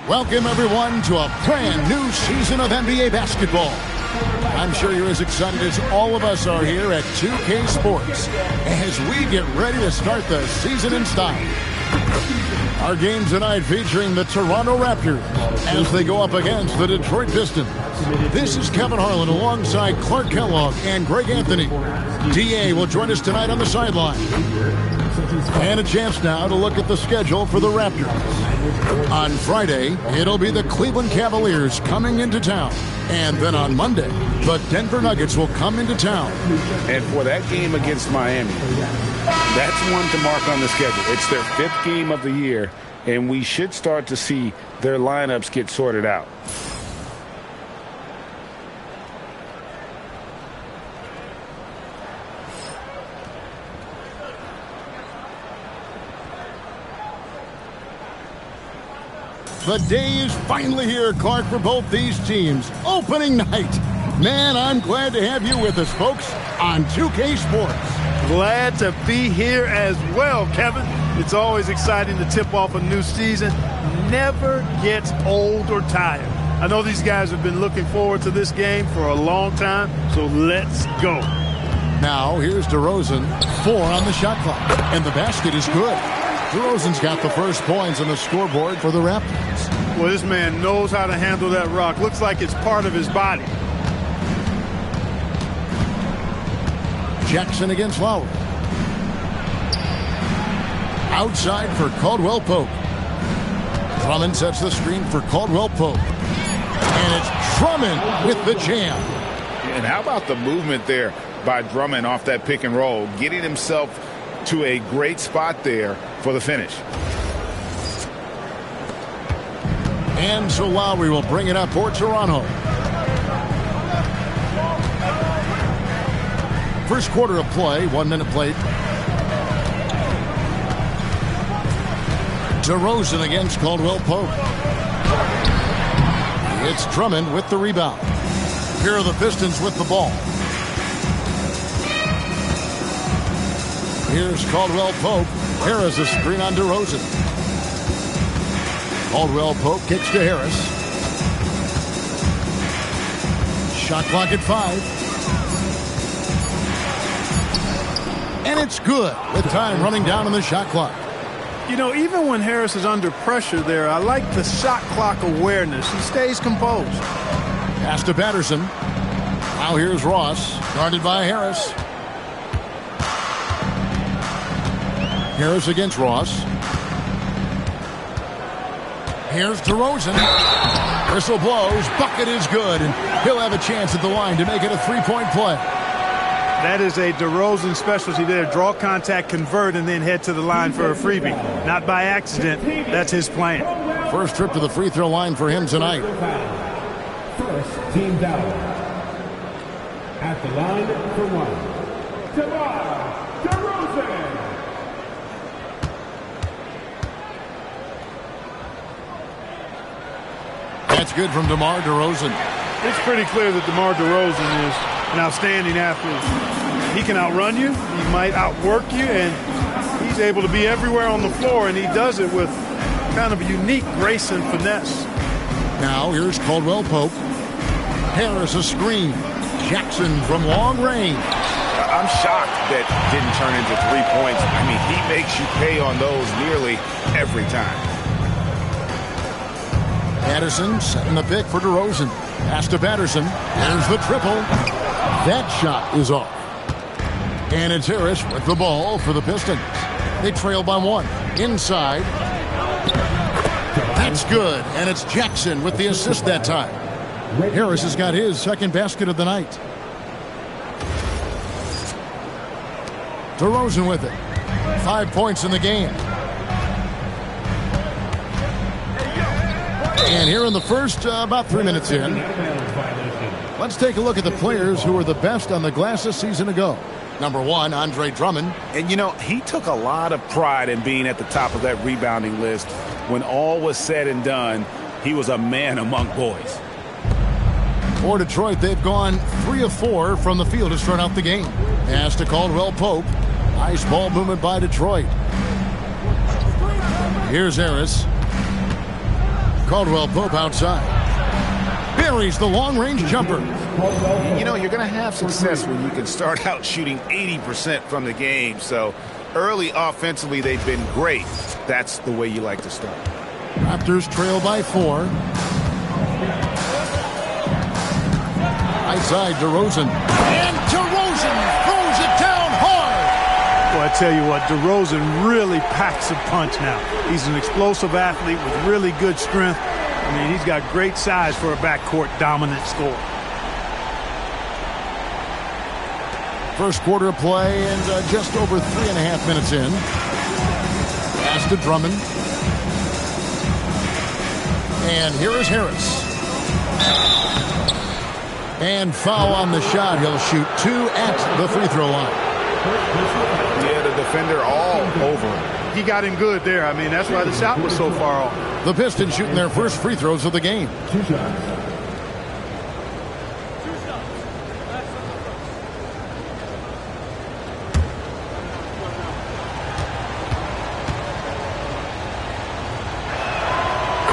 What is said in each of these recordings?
Welcome, everyone, to a brand new season of NBA basketball. I'm sure you're as excited as all of us are here at 2K Sports as we get ready to start the season in style. Our games tonight featuring the Toronto Raptors as they go up against the Detroit Pistons. This is Kevin Harlan alongside Clark Kellogg and Greg Anthony. DA will join us tonight on the sideline. And a chance now to look at the schedule for the Raptors. On Friday, it'll be the Cleveland Cavaliers coming into town. And then on Monday, the Denver Nuggets will come into town. And for that game against Miami, that's one to mark on the schedule. It's their 5th game of the year, and we should start to see their lineups get sorted out. The day is finally here, Clark, for both these teams. Opening night. Man, I'm glad to have you with us, folks, on 2K Sports. Glad to be here as well, Kevin. It's always exciting to tip off a new season. Never gets old or tired. I know these guys have been looking forward to this game for a long time, so let's go. Now, here's DeRozan. 4 on the shot clock, and the basket is good. DeRozan's got the first points on the scoreboard for the Raptors. Well, this man knows how to handle that rock. Looks like it's part of his body. Jackson against Lowry. Outside for Caldwell Pope. Drummond sets the screen for Caldwell Pope. And it's Drummond with the jam. And how about the movement there by Drummond off that pick and roll, getting himself to a great spot there for the finish. And so Lowry will bring it up for Toronto. First quarter of play, 1 minute played. DeRozan against Caldwell Pope. It's Drummond with the rebound. Here are the Pistons with the ball. Here's Caldwell Pope. Harris a screen on DeRozan. Caldwell Pope kicks to Harris. Shot clock at 5. And it's good with time running down on the shot clock. You know, even when Harris is under pressure there, I like the shot clock awareness. He stays composed. Pass to Patterson. Now here's Ross, guarded by Harris. Harris against Ross. Here's DeRozan. Whistle blows. Bucket is good. And he'll have a chance at the line to make it a 3-point play. That is a DeRozan specialty there. Draw contact, convert, and then head to the line for a freebie. Not by accident. That's his plan. First trip to the free throw line for him tonight. First team down. At the line for 1. DeRozan. That's good from DeMar DeRozan. It's pretty clear that DeMar DeRozan is an outstanding athlete. He can outrun you, he might outwork you, and he's able to be everywhere on the floor, and he does it with kind of a unique grace and finesse. Now here's Caldwell Pope. Harris a screen. Jackson from long range. I'm shocked that didn't turn into 3 points. I mean, he makes you pay on those nearly every time. Patterson setting the pick for DeRozan. Pass to Patterson. There's the triple. That shot is off. And it's Harris with the ball for the Pistons. They trail by 1. Inside. That's good. And it's Jackson with the assist that time. Harris has got his second basket of the night. DeRozan with it. 5 points in the game. And here in the first, about 3 minutes in, let's take a look at the players who were the best on the glass a season ago. Number 1, Andre Drummond. And, you know, he took a lot of pride in being at the top of that rebounding list. When all was said and done, he was a man among boys. For Detroit, they've gone 3 of 4 from the field to start out the game. Pass to Caldwell Pope. Nice ball movement by Detroit. Here's Harris. Caldwell Pope outside. Buries the long-range jumper. You know, you're going to have success when you can start out shooting 80% from the game. So early offensively, they've been great. That's the way you like to start. Raptors trail by 4. Right side, DeRozan. And DeRozan throws it down hard. Well, I tell you what, DeRozan really packs a punch now. He's an explosive athlete with really good strength. I mean, he's got great size for a backcourt dominant scorer. First quarter of play and just over 3.5 minutes in. Pass to Drummond. And here is Harris. And foul on the shot. He'll shoot 2 at the free throw line. Yeah, the defender all over him. He got him good there. I mean, that's why the shot was so far off. The Pistons shooting their first free throws of the game. 2 shots.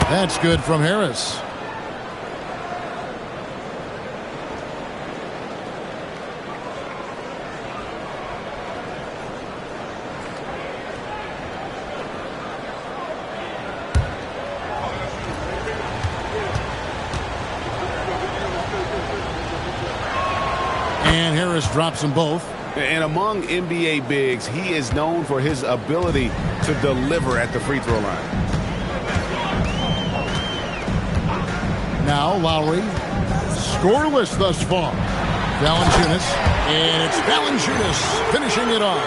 That's good from Harris. And Harris drops them both. And among NBA bigs, he is known for his ability to deliver at the free throw line. Now Lowry, scoreless thus far. Valanciunas, and it's Valanciunas finishing it off.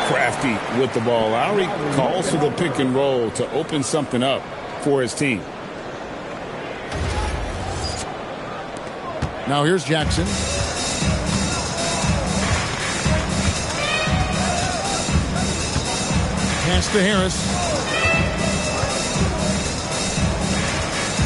Crafty with the ball. Lowry calls for the pick and roll to open something up for his team. Now here's Jackson. Pass to Harris.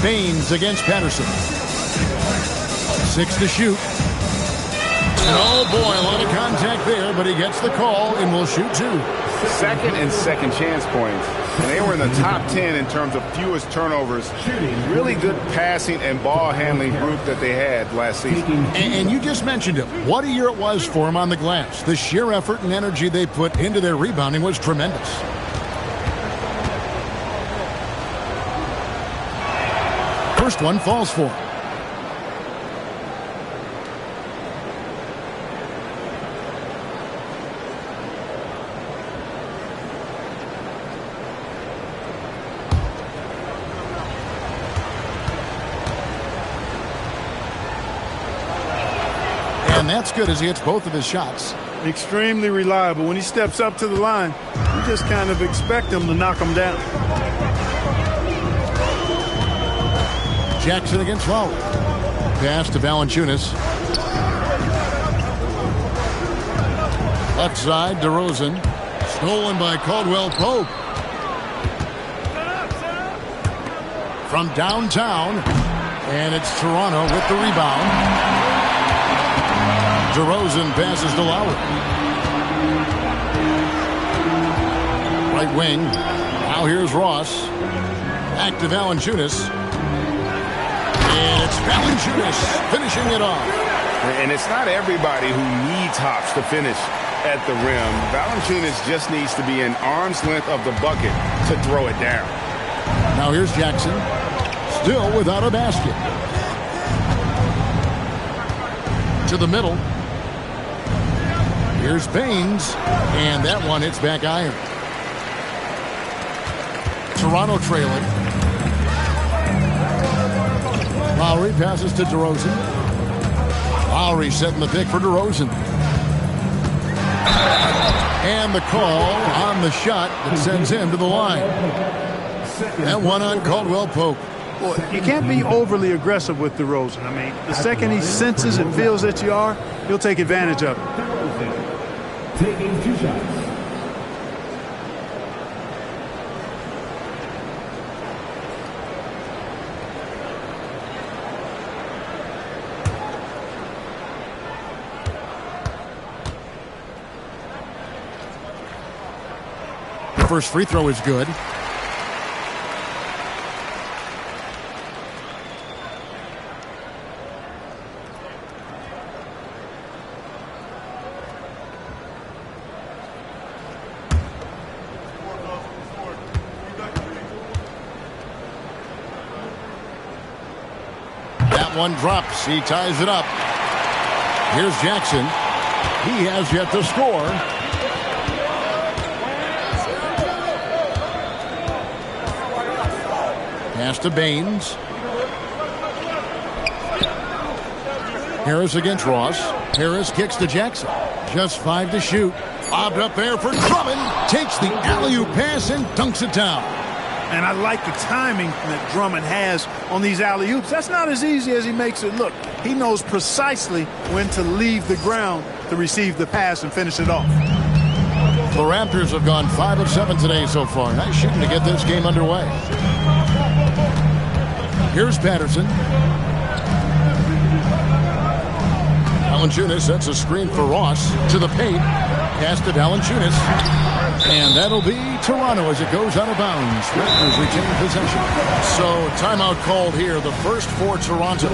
Baines against Patterson. 6 to shoot. And oh boy, a lot of contact there, but he gets the call and will shoot 2. Second and second chance points. And they were in the top 10 in terms of fewest turnovers. Really good passing and ball handling group that they had last season. And you just mentioned it. What a year it was for him on the glass. The sheer effort and energy they put into their rebounding was tremendous. First one falls for him. And that's good as he hits both of his shots. Extremely reliable. When he steps up to the line, you just kind of expect him to knock him down. Jackson against Lowry. Pass to Valanciunas. Left side, DeRozan. Stolen by Caldwell Pope. From downtown. And it's Toronto with the rebound. DeRozan passes to Lowry. Right wing. Now here's Ross. Back to Valanciunas. And it's Valanciunas finishing it off. And it's not everybody who needs hops to finish at the rim. Valanciunas just needs to be an arm's length of the bucket to throw it down. Now here's Jackson. Still without a basket. To the middle. Here's Baines. And that one hits back iron. Toronto trailing. Lowry passes to DeRozan. Lowry setting the pick for DeRozan. And the call on the shot that sends him to the line. That one on Caldwell Pope. Well, you can't be overly aggressive with DeRozan. I mean, the second he senses and feels that you are, he'll take advantage of it. Taking 2 shots. First free throw is good. That one drops. He ties it up. Here's Jackson. He has yet to score. Pass to Baines. Harris against Ross. Harris kicks to Jackson. Just 5 to shoot. Lobbed up there for Drummond. Takes the alley-oop pass and dunks it down. And I like the timing that Drummond has on these alley-oops. That's not as easy as he makes it look. He knows precisely when to leave the ground to receive the pass and finish it off. The Raptors have gone 5 of 7 today so far. Nice shooting to get this game underway. Here's Patterson. Valanciunas sets a screen for Ross to the paint. Pass to Valanciunas. And that'll be Toronto as it goes out of bounds. Raptors retain possession. So timeout called here. The first for Toronto.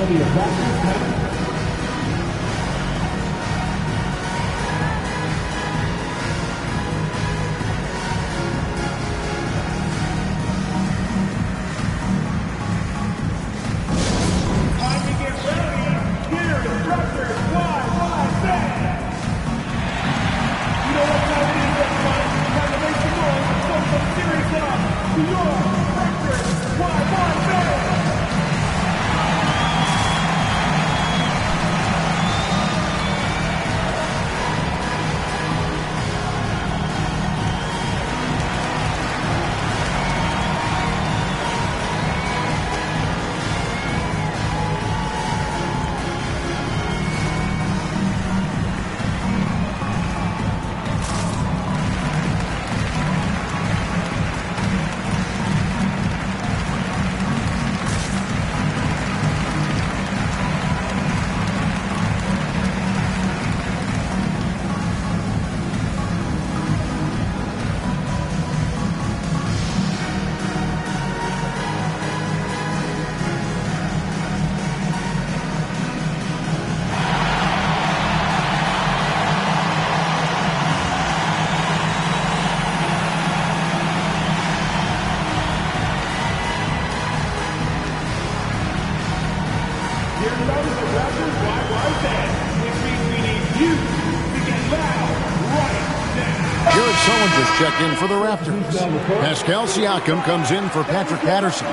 Checked in for the Raptors. Pascal Siakam comes in for Patrick Patterson.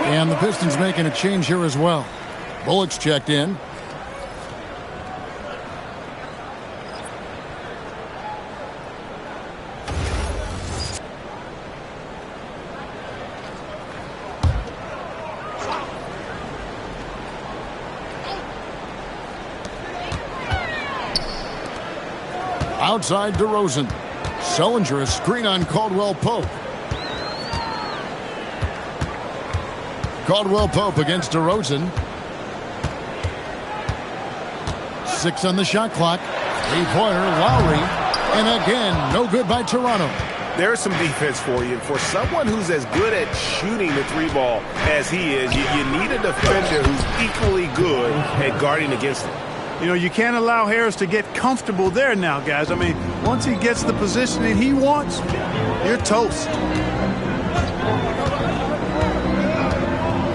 And the Pistons making a change here as well. Bullock's checked in. Outside DeRozan. Sullinger, a screen on Caldwell Pope. Caldwell Pope against DeRozan. 6 on the shot clock. 3-pointer, Lowry. And again, no good by Toronto. There's some defense for you. For someone who's as good at shooting the 3-ball as he is, you need a defender who's equally good at guarding against him. You know, you can't allow Harris to get comfortable there now, guys. I mean, once he gets the positioning he wants, you're toast.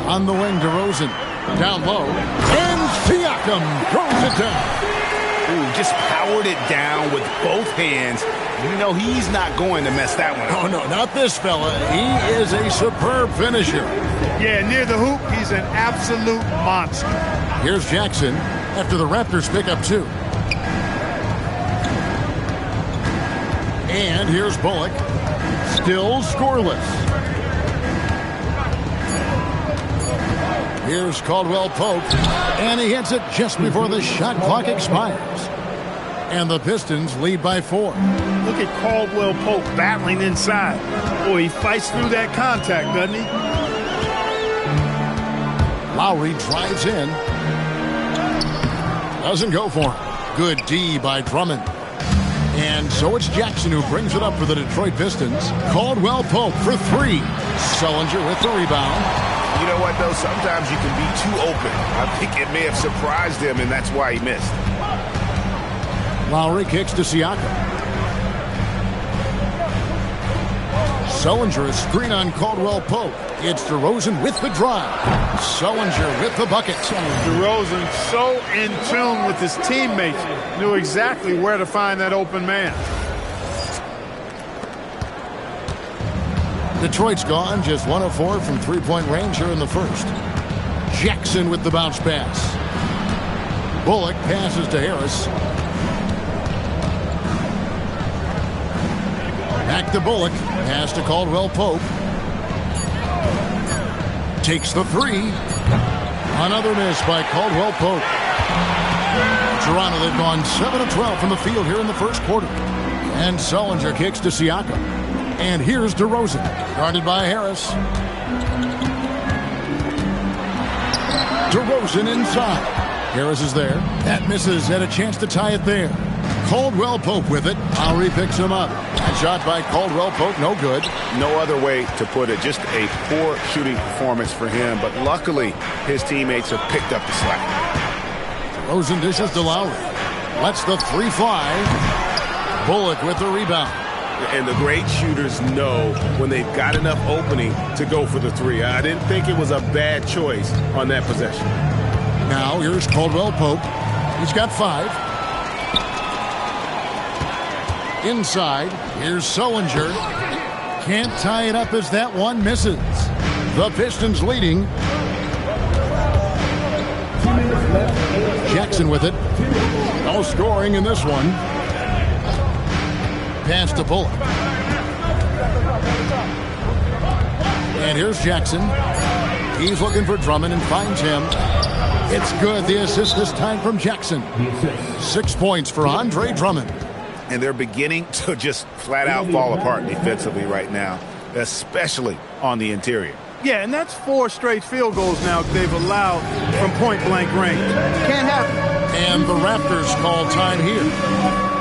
On the wing, DeRozan. Down low. And Siakam throws it down. Ooh, just powered it down with both hands. You know he's not going to mess that one up. Oh, no, not this fella. He is a superb finisher. Yeah, near the hoop, he's an absolute monster. Here's Jackson after the Raptors pick up 2. And here's Bullock. Still scoreless. Here's Caldwell Pope. And he hits it just before the shot clock expires. And the Pistons lead by 4. Look at Caldwell Pope battling inside. Boy, he fights through that contact, doesn't he? Lowry drives in. Doesn't go for him. Good D by Drummond. And so it's Jackson who brings it up for the Detroit Pistons. Caldwell Pope for 3. Sullinger with the rebound. You know what, though? Sometimes you can be too open. I think it may have surprised him, and that's why he missed. Lowry kicks to Siakam. Sullinger, a screen on Caldwell Pope. It's DeRozan with the drive. Sullinger with the bucket. DeRozan so in tune with his teammates. Knew exactly where to find that open man. Detroit's gone just 1 of 4 from three-point range here in the first. Jackson with the bounce pass. Bullock passes to Harris. Back to Bullock. Pass to Caldwell Pope. Takes the three. Another miss by Caldwell Pope. Toronto, they've gone 7 of 12 from the field here in the first quarter. And Sullinger kicks to Siakam. And here's DeRozan, guarded by Harris. DeRozan inside. Harris is there. That misses. Had a chance to tie it there. Caldwell Pope with it. Lowry picks him up. That shot by Caldwell Pope, no good. No other way to put it. Just a poor shooting performance for him. But luckily, his teammates have picked up the slack. DeRozan dishes to Lowry. Lets the three fly. Bullock with the rebound. And the great shooters know when they've got enough opening to go for the three. I didn't think it was a bad choice on that possession. Now here's Caldwell Pope. He's got 5. Inside, here's Sullinger. Can't tie it up as that one misses. The Pistons leading. Jackson with it. No scoring in this one. Pass to Bullock. And here's Jackson. He's looking for Drummond and finds him. It's good. The assist this time from Jackson. 6 points for Andre Drummond. And they're beginning to just flat out fall apart defensively right now, especially on the interior. Yeah, and that's 4 straight field goals now they've allowed from point-blank range. Can't happen. And the Raptors call time here.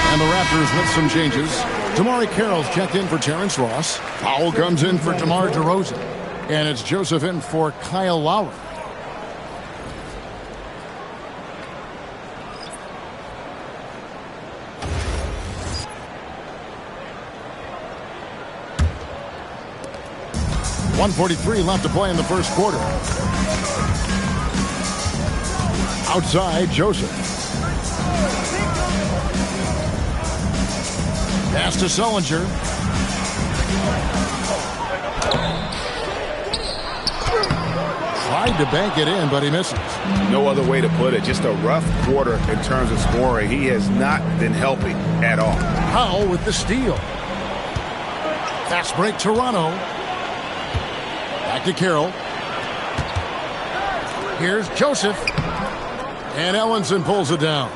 And the Raptors with some changes. Damari Carroll's checked in for Terrence Ross. Powell comes in for DeMar DeRozan. And it's Joseph in for Kyle Lowry. .143 left to play in the first quarter. Outside, Joseph. Pass to Sullinger. Tried to bank it in, but he misses. No other way to put it. Just a rough quarter in terms of scoring. He has not been helping at all. Powell with the steal. Fast break, Toronto. Back to Carroll. Here's Joseph. And Ellenson pulls it down.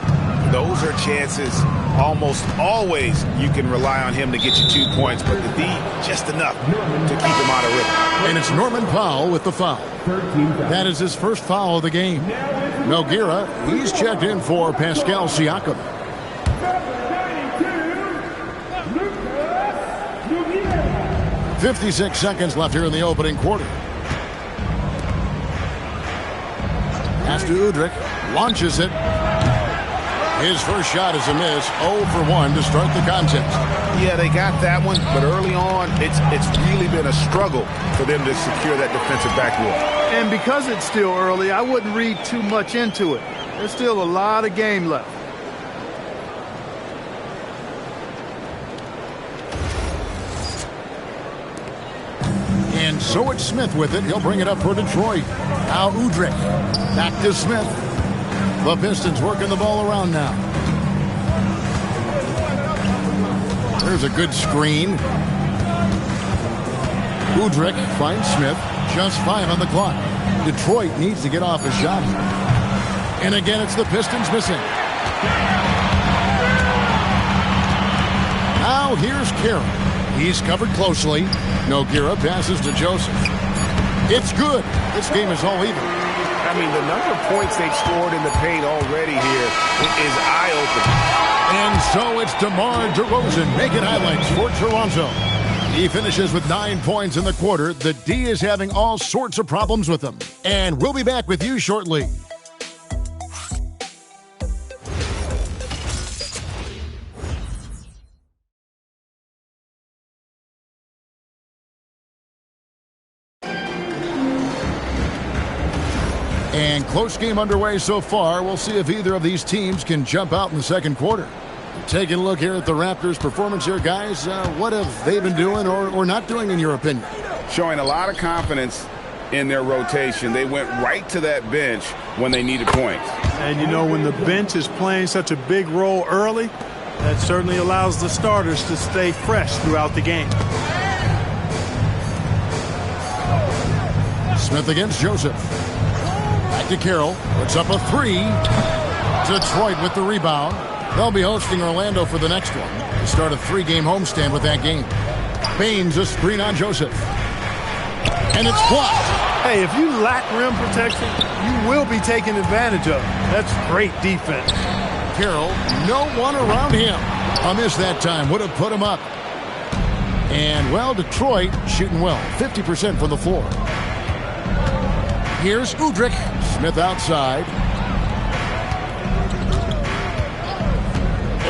Those are chances almost always you can rely on him to get you 2 points, but the D just enough to keep him out of rhythm. And it's Norman Powell with the foul. That is his first foul of the game. Nogueira, he's checked in for Pascal Siakam. .56 seconds left here in the opening quarter. Pass to Udrich. Launches it. His first shot is a miss, 0 for 1 to start the contest. Yeah, they got that one, but early on, it's really been a struggle for them to secure that defensive backboard. And because it's still early, I wouldn't read too much into it. There's still a lot of game left. And so it's Smith with it. He'll bring it up for Detroit. Now Udrih. Back to Smith. The Pistons working the ball around now. There's a good screen. Udrih finds Smith. Just 5 on the clock. Detroit needs to get off a shot. And again, it's the Pistons missing. Now here's Carroll. He's covered closely. Nogueira passes to Joseph. It's good. This game is all even. I mean, the number of points they've scored in the paint already here is eye-opening. And so it's DeMar DeRozan making highlights for Toronto. He finishes with 9 points in the quarter. The D is having all sorts of problems with him. And we'll be back with you shortly. And close game underway so far. We'll see if either of these teams can jump out in the second quarter. Taking a look here at the Raptors' performance here, guys. What have they been doing or not doing, in your opinion? Showing a lot of confidence in their rotation. They went right to that bench when they needed points. And, you know, when the bench is playing such a big role early, that certainly allows the starters to stay fresh throughout the game. Smith against Joseph. Back to Carroll. Puts up a 3. Detroit with the rebound. They'll be hosting Orlando for the next one to start a 3-game homestand with that game. Baines a screen on Joseph. And it's blocked. Hey, if you lack rim protection, you will be taken advantage of. That's great defense. Carroll, no one around him. A miss that time would have put him up. And, well, Detroit shooting well. 50% from the floor. Here's Udrih. Smith outside.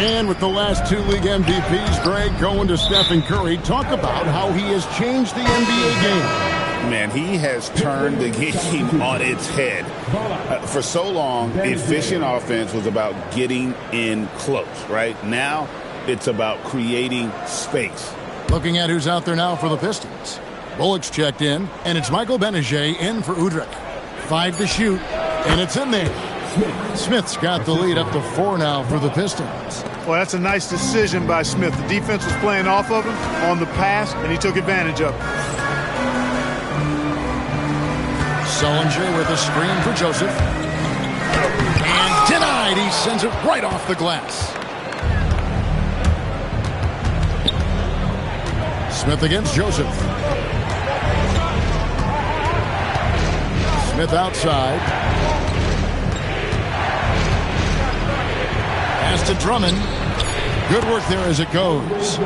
And with the last 2 league MVPs, Greg, going to Stephen Curry, talk about how he has changed the NBA game. Man, he has turned the game on its head. For so long, efficient offense was about getting in close, right? Now, it's about creating space. Looking at who's out there now for the Pistons. Bullock's checked in, and it's Michael Benajay in for Udrih. 5 to shoot, and it's in there. Smith's got the lead up to 4 now for the Pistons. Well, that's a nice decision by Smith. The defense was playing off of him on the pass, and he took advantage of it. Sullinger with a screen for Joseph. And denied. He sends it right off the glass. Smith against Joseph. Smith outside. Pass to Drummond. Good work there as it goes.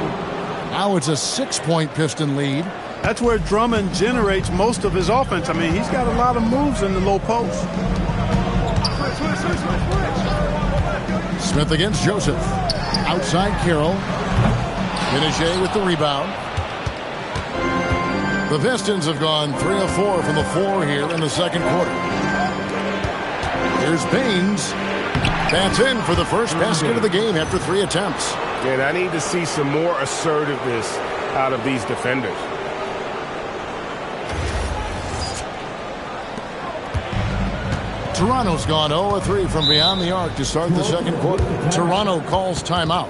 Now it's a 6-point Piston lead. That's where Drummond generates most of his offense. I mean, he's got a lot of moves in the low post. Smith against Joseph. Outside Carroll. Benajay with the rebound. The Pistons have gone 3 of 4 from the floor here in the second quarter. Here's Baines. That's in for the first basket of the game after 3 attempts. And I need to see some more assertiveness out of these defenders. Toronto's gone 0 of 3 from beyond the arc to start the second quarter. Toronto calls timeout.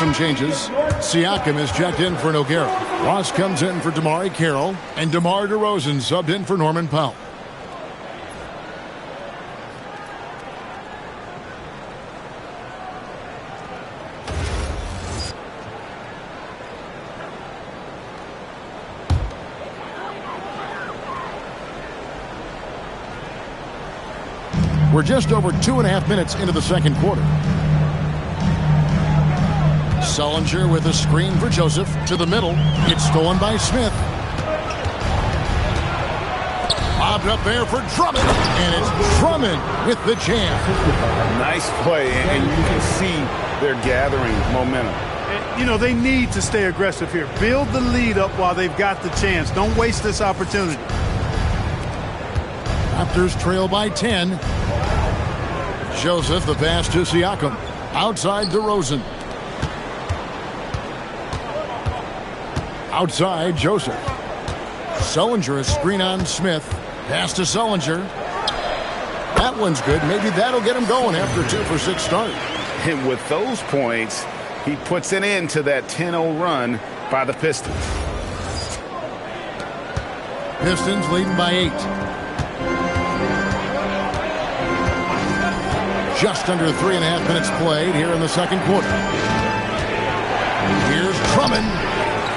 some changes. Siakam is checked in for Nogueira. Ross comes in for DeMar Carroll. And DeMar DeRozan subbed in for Norman Powell. We're just over 2.5 minutes into the second quarter. Sullinger with a screen for Joseph to the middle. It's stolen by Smith. Lobbed up there for Drummond, and it's Drummond with the jam. Nice play, and you can see they're gathering momentum. You know, they need to stay aggressive here. Build the lead up while they've got the chance. Don't waste this opportunity. Raptors trail by 10. Joseph, the pass to Siakam. Outside DeRozan. Outside Joseph. Sullinger, a screen on Smith. Pass to Sullinger. That one's good. Maybe that'll get him going after a 2-for-6 start. And with those points, he puts an end to that 10-0 run by the Pistons. Pistons leading by 8. Just under 3.5 minutes played here in the second quarter. Here's Drummond.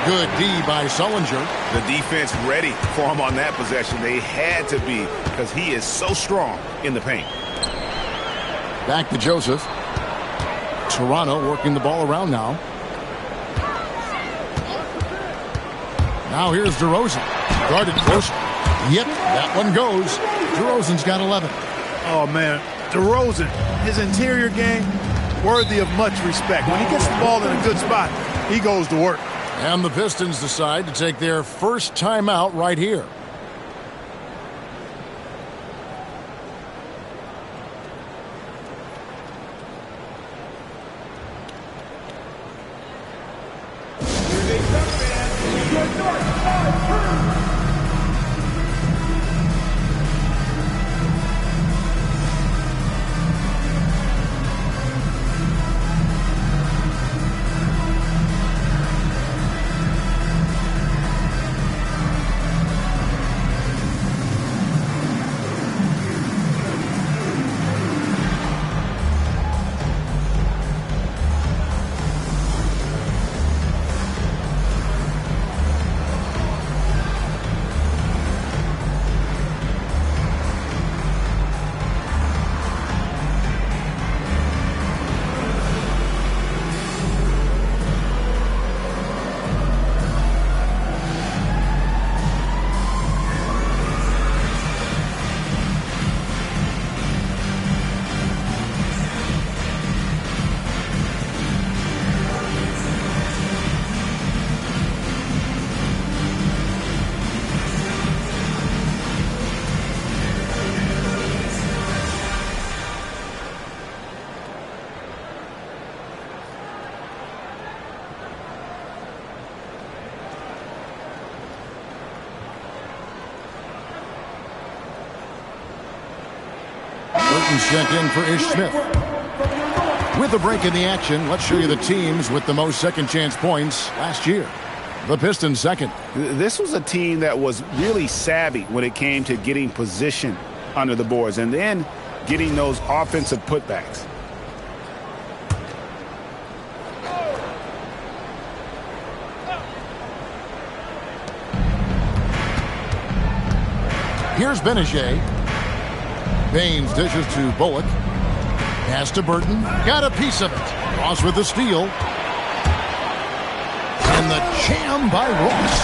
Good D by Sullinger. The defense ready for him on that possession. They had to be, because he is so strong in the paint. Back to Joseph. Toronto working the ball around now. Now here's DeRozan. Guarded close. Yep, that one goes. DeRozan's got 11. Oh, man. DeRozan, his interior game, worthy of much respect. When he gets the ball in a good spot, he goes to work. And the Pistons decide to take their first timeout right here. Check in for Ish Smith. With a break in the action, let's show you the teams with the most second chance points last year. The Pistons second. This was a team that was really savvy when it came to getting position under the boards and then getting those offensive putbacks. Here's Benajay. Baines dishes to Bullock. Pass to Burton. Got a piece of it. Ross with the steal. And the jam by Ross.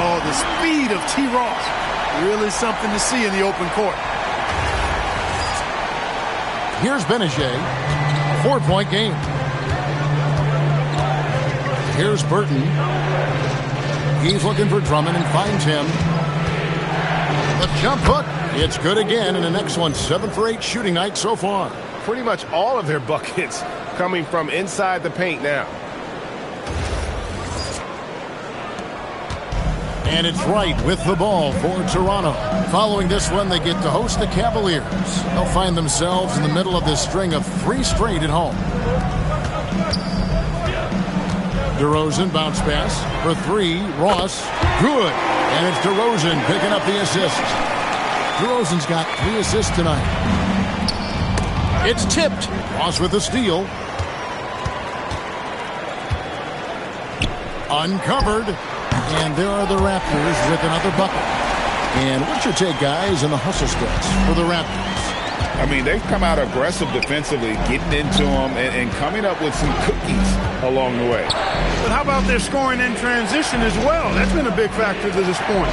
Oh, the speed of T. Ross. Really something to see in the open court. Here's Benajay. 4-point game. Here's Burton. He's looking for Drummond and finds him. The jump hook. It's good again, and an excellent 7 for 8 shooting night so far. Pretty much all of their buckets coming from inside the paint now. And it's Wright with the ball for Toronto. Following this one, they get to host the Cavaliers. They'll find themselves in the middle of this string of 3 straight at home. DeRozan bounce pass for three. Ross, good. And it's DeRozan picking up the assist. DeRozan's got 3 assists tonight. It's tipped. Ross with the steal. Uncovered. And there are the Raptors with another bucket. And what's your take, guys, in the hustle stretch for the Raptors? I mean, they've come out aggressive defensively, getting into them and coming up with some cookies along the way. But how about their scoring in transition as well? That's been a big factor to this point.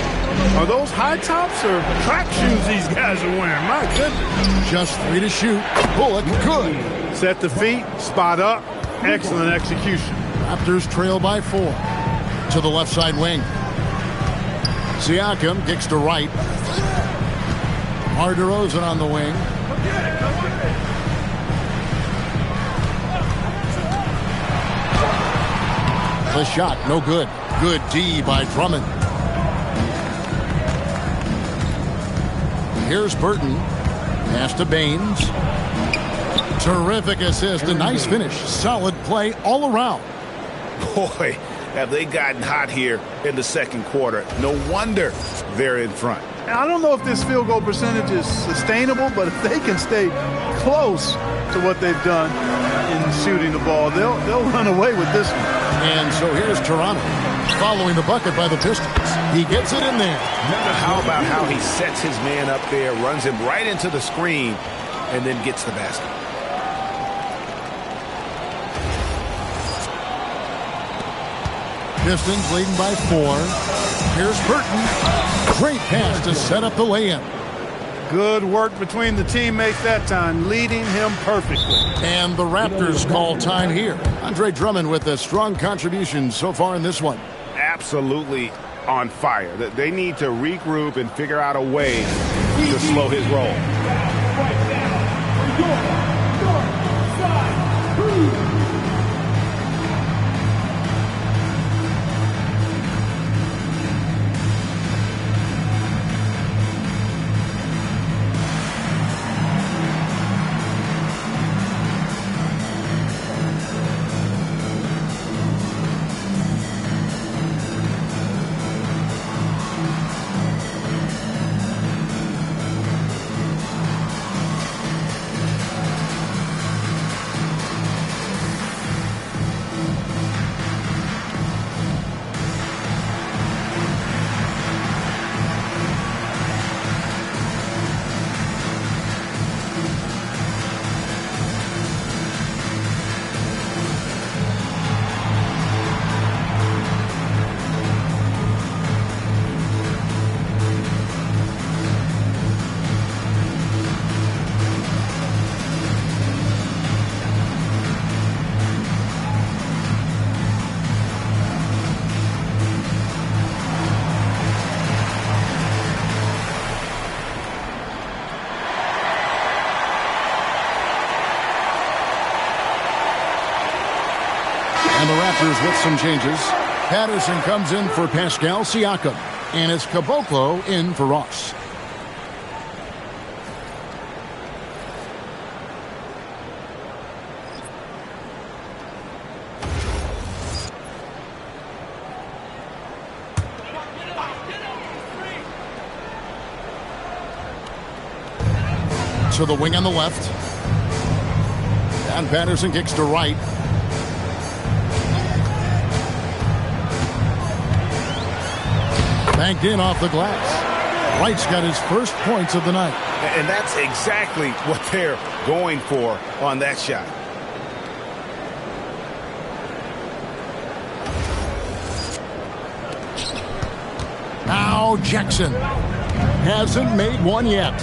Are those high tops or track shoes these guys are wearing? My goodness. Just 3 to shoot. Bullock, good. Set the feet, spot up. Excellent execution. Raptors trail by 4. To the left side wing. Siakam kicks to right. DeRozan on the wing. The shot, no good. Good D by Drummond. Here's Burton. Pass to Baines. Terrific assist. A nice finish. Solid play all around. Boy, have they gotten hot here in the second quarter. No wonder they're in front. I don't know if this field goal percentage is sustainable, but if they can stay close to what they've done in shooting the ball, they'll run away with this one. And so here's Toronto following the bucket by the Pistons. He gets it in there. How about how he sets his man up there, runs him right into the screen, and then gets the basket. Pistons leading by 4. Here's Burton. Great pass to set up the lay-in. Good work between the teammates that time, leading him perfectly. And the Raptors call time here. Andre Drummond with a strong contribution so far in this one. Absolutely on fire. They need to regroup and figure out a way to slow his roll. And the Raptors with some changes. Patterson comes in for Pascal Siakam. And it's Caboclo in for Ross. To the wing on the left. And Patterson kicks to right. Banked in off the glass. Wright's got his first points of the night. And that's exactly what they're going for on that shot. Now Jackson hasn't made one yet.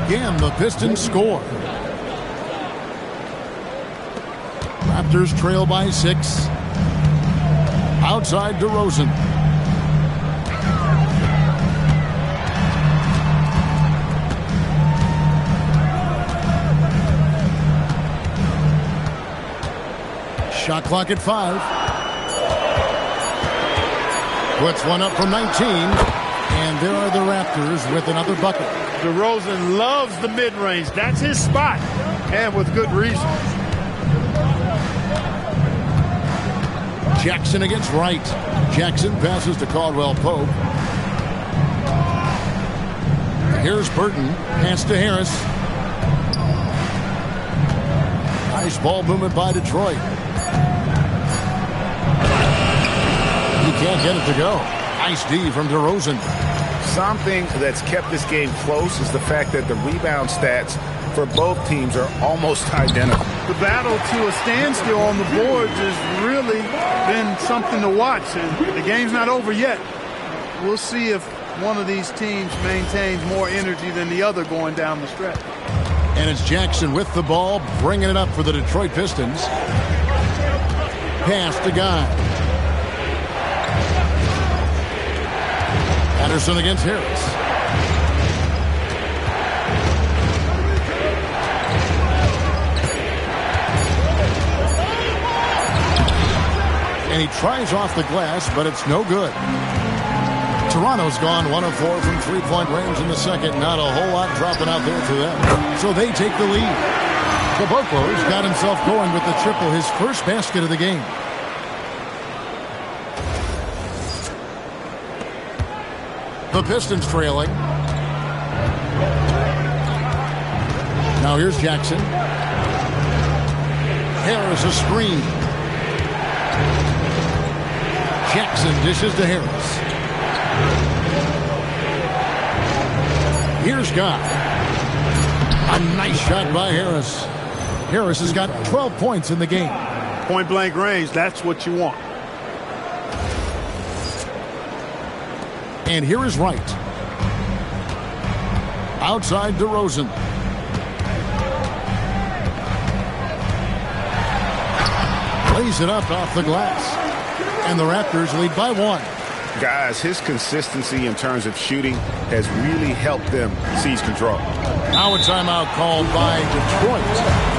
Again, the Pistons score. Raptors trail by 6. Outside DeRozan. Shot clock at 5. Puts one up from 19. And there are the Raptors with another bucket. DeRozan loves the mid-range. That's his spot, and with good reason. Jackson against Wright. Jackson passes to Caldwell Pope. Here's Burton. Pass to Harris. Nice ball movement by Detroit. He can't get it to go. Nice D from DeRozan. Something that's kept this game close is the fact that the rebound stats for both teams are almost identical. The battle to a standstill on the boards has really been something to watch, and the game's not over yet. We'll see if one of these teams maintains more energy than the other going down the stretch. And it's Jackson with the ball, bringing it up for the Detroit Pistons. Pass to Guy. Patterson against Harris. And he tries off the glass, but it's no good. Toronto's gone 1 of 4 from three-point range in the second. Not a whole lot dropping out there for them. So they take the lead. Caboclo's got himself going with the triple, his first basket of the game. The Pistons trailing. Now here's Jackson. Harris a screen. Jackson dishes to Harris. Here's Guy. A nice shot by Harris. Harris has got 12 points in the game. Point-blank range, that's what you want. And here is Wright. Outside DeRozan. Lays it up off the glass. And the Raptors lead by 1. Guys, his consistency in terms of shooting has really helped them seize control. Now a timeout called by Detroit.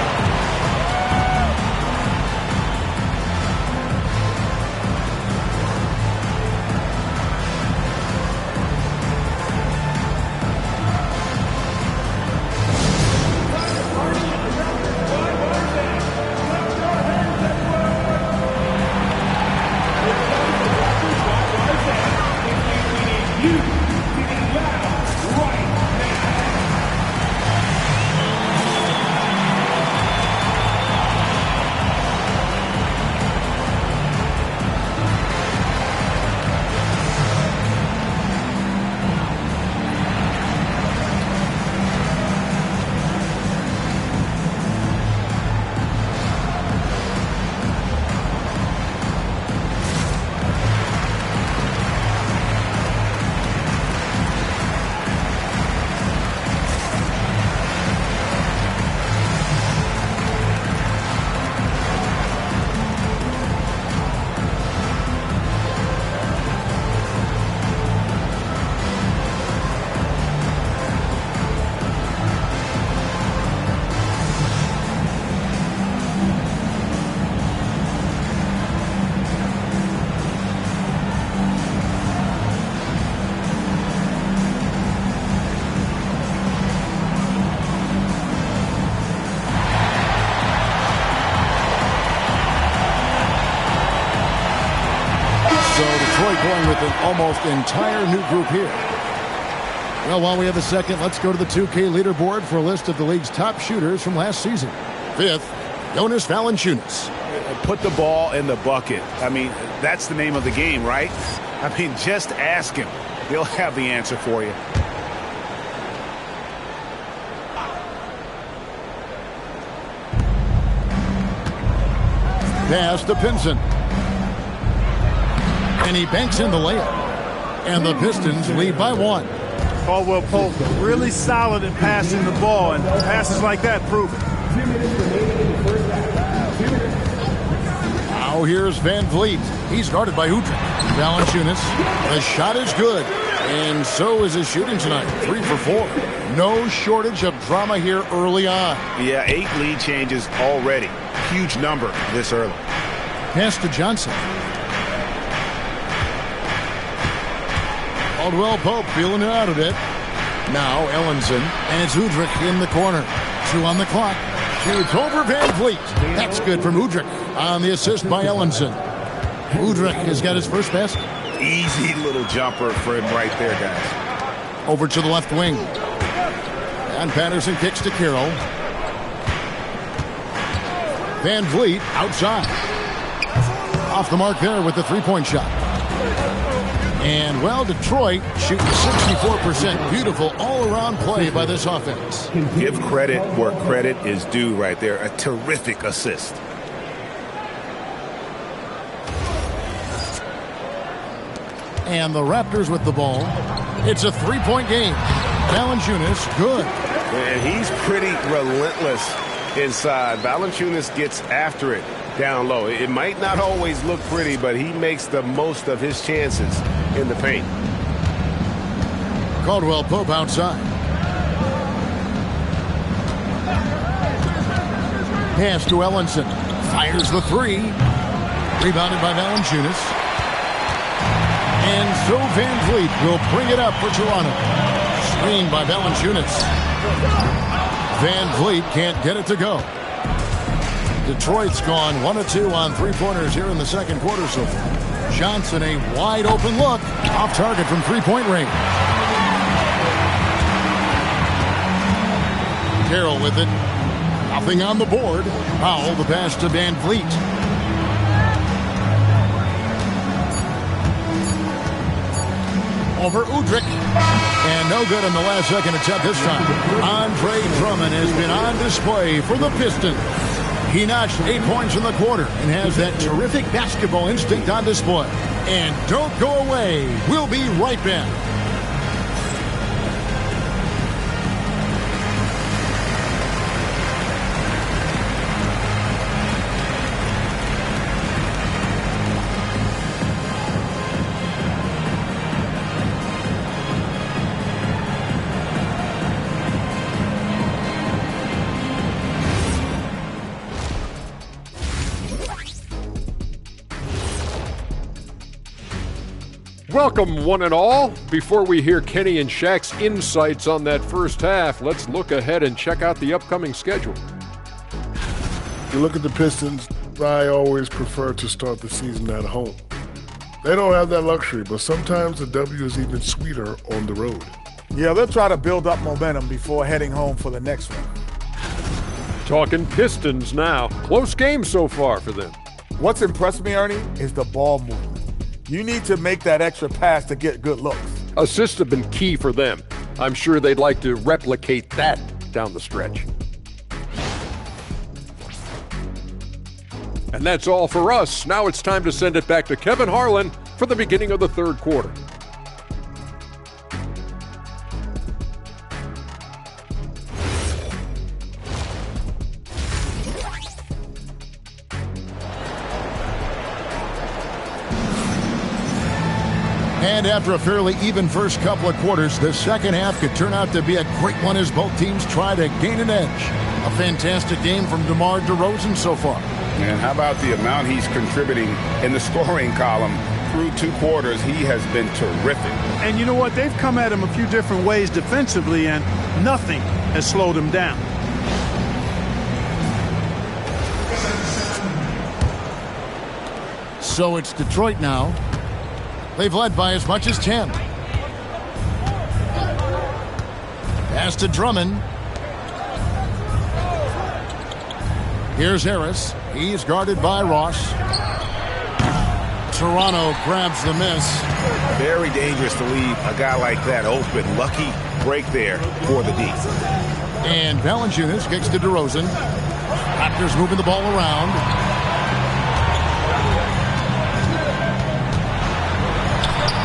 Going with an almost entire new group here. Well, while we have a second, let's go to the 2K leaderboard for a list of the league's top shooters from last season. 5th, Jonas Valanciunas. Put the ball in the bucket. I mean, that's the name of the game, right? I mean, just ask him. He'll have the answer for you. Pass to Pinson. And he banks in the layup. And the Pistons lead by 1. Caldwell Pope really solid at passing the ball, and passes like that prove it. Now here's Van Vliet. He's guarded by Udrih. Valanciunas. The shot is good. And so is his shooting tonight. 3 for 4. No shortage of drama here early on. Yeah, 8 lead changes already. Huge number this early. Pass to Johnson. Caldwell Pope feeling it out a bit. Now Ellenson, and it's Udrih in the corner. 2 on the clock. Shoots over Van Vliet. That's good from Udrih on the assist by Ellenson. Udrich has got his first basket. Easy little jumper for him right there, guys. Over to the left wing. And Patterson kicks to Carroll. Van Vliet outside. Off the mark there with the three-point shot. And, well, Detroit shooting 64%. Beautiful all-around play by this offense. Give credit where credit is due right there. A terrific assist. And the Raptors with the ball. It's a three-point game. Valanciunas, good. And he's pretty relentless inside. Valanciunas gets after it down low. It might not always look pretty, but he makes the most of his chances in the paint. Caldwell Pope outside. Pass to Ellenson. Fires the three. Rebounded by Valanciunas. And so Van Vliet will bring it up for Toronto. Screened by Valanciunas. Van Vliet can't get it to go. Detroit's gone 1 of 2 on three-pointers here in the second quarter so far. Johnson, a wide-open look. Off target from three-point range. Carroll with it. Nothing on the board. Powell the pass to Van Vliet. Over Udrich. And no good in the last second attempt this time. Andre Drummond has been on display for the Pistons. He notched 8 points in the quarter and has that terrific basketball instinct on display. And don't go away. We'll be right back. Welcome, one and all. Before we hear Kenny and Shaq's insights on that first half, let's look ahead and check out the upcoming schedule. You look at the Pistons, I always prefer to start the season at home. They don't have that luxury, but sometimes the W is even sweeter on the road. Yeah, they'll try to build up momentum before heading home for the next one. Talking Pistons now. Close game so far for them. What's impressed me, Ernie, is the ball movement. You need to make that extra pass to get good looks. Assists have been key for them. I'm sure they'd like to replicate that down the stretch. And that's all for us. Now it's time to send it back to Kevin Harlan for the beginning of the third quarter. And after a fairly even first couple of quarters, the second half could turn out to be a great one as both teams try to gain an edge. A fantastic game from DeMar DeRozan so far. And how about the amount he's contributing in the scoring column through 2 quarters? He has been terrific. And you know what? They've come at him a few different ways defensively, and nothing has slowed him down. So it's Detroit now. They've led by as much as 10. Pass to Drummond. Here's Harris. He's guarded by Ross. Toronto grabs the miss. Very dangerous to leave a guy like that open. Lucky break there for the D. And Valanciunas kicks to DeRozan. Raptors moving the ball around.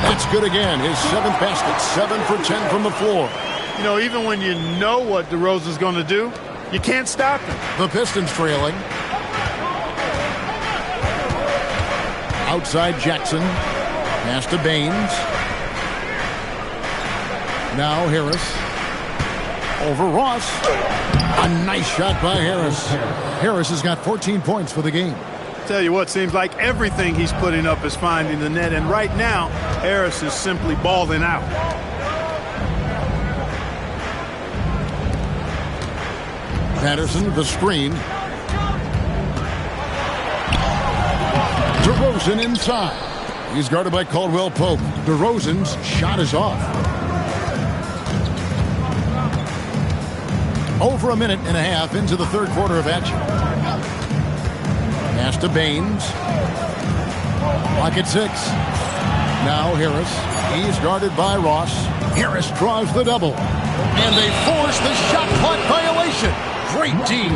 That's good again. His 7th basket. 7 for 10 from the floor. You know, even when you know what DeRozan's going to do, you can't stop him. The Pistons trailing. Outside Jackson. Pass to Baines. Now Harris. Over Ross. A nice shot by Harris. Harris has got 14 points for the game. Tell you what, seems like everything he's putting up is finding the net, and right now Harris is simply balling out. Patterson, the screen. DeRozan DeRozan inside. He's guarded by Caldwell Pope. DeRozan's shot is off. Over a minute and a half into the third quarter of action. Pass to Baines. Clock at 6. Now Harris. He's guarded by Ross. Harris draws the double. And they force the shot clock violation. Great team.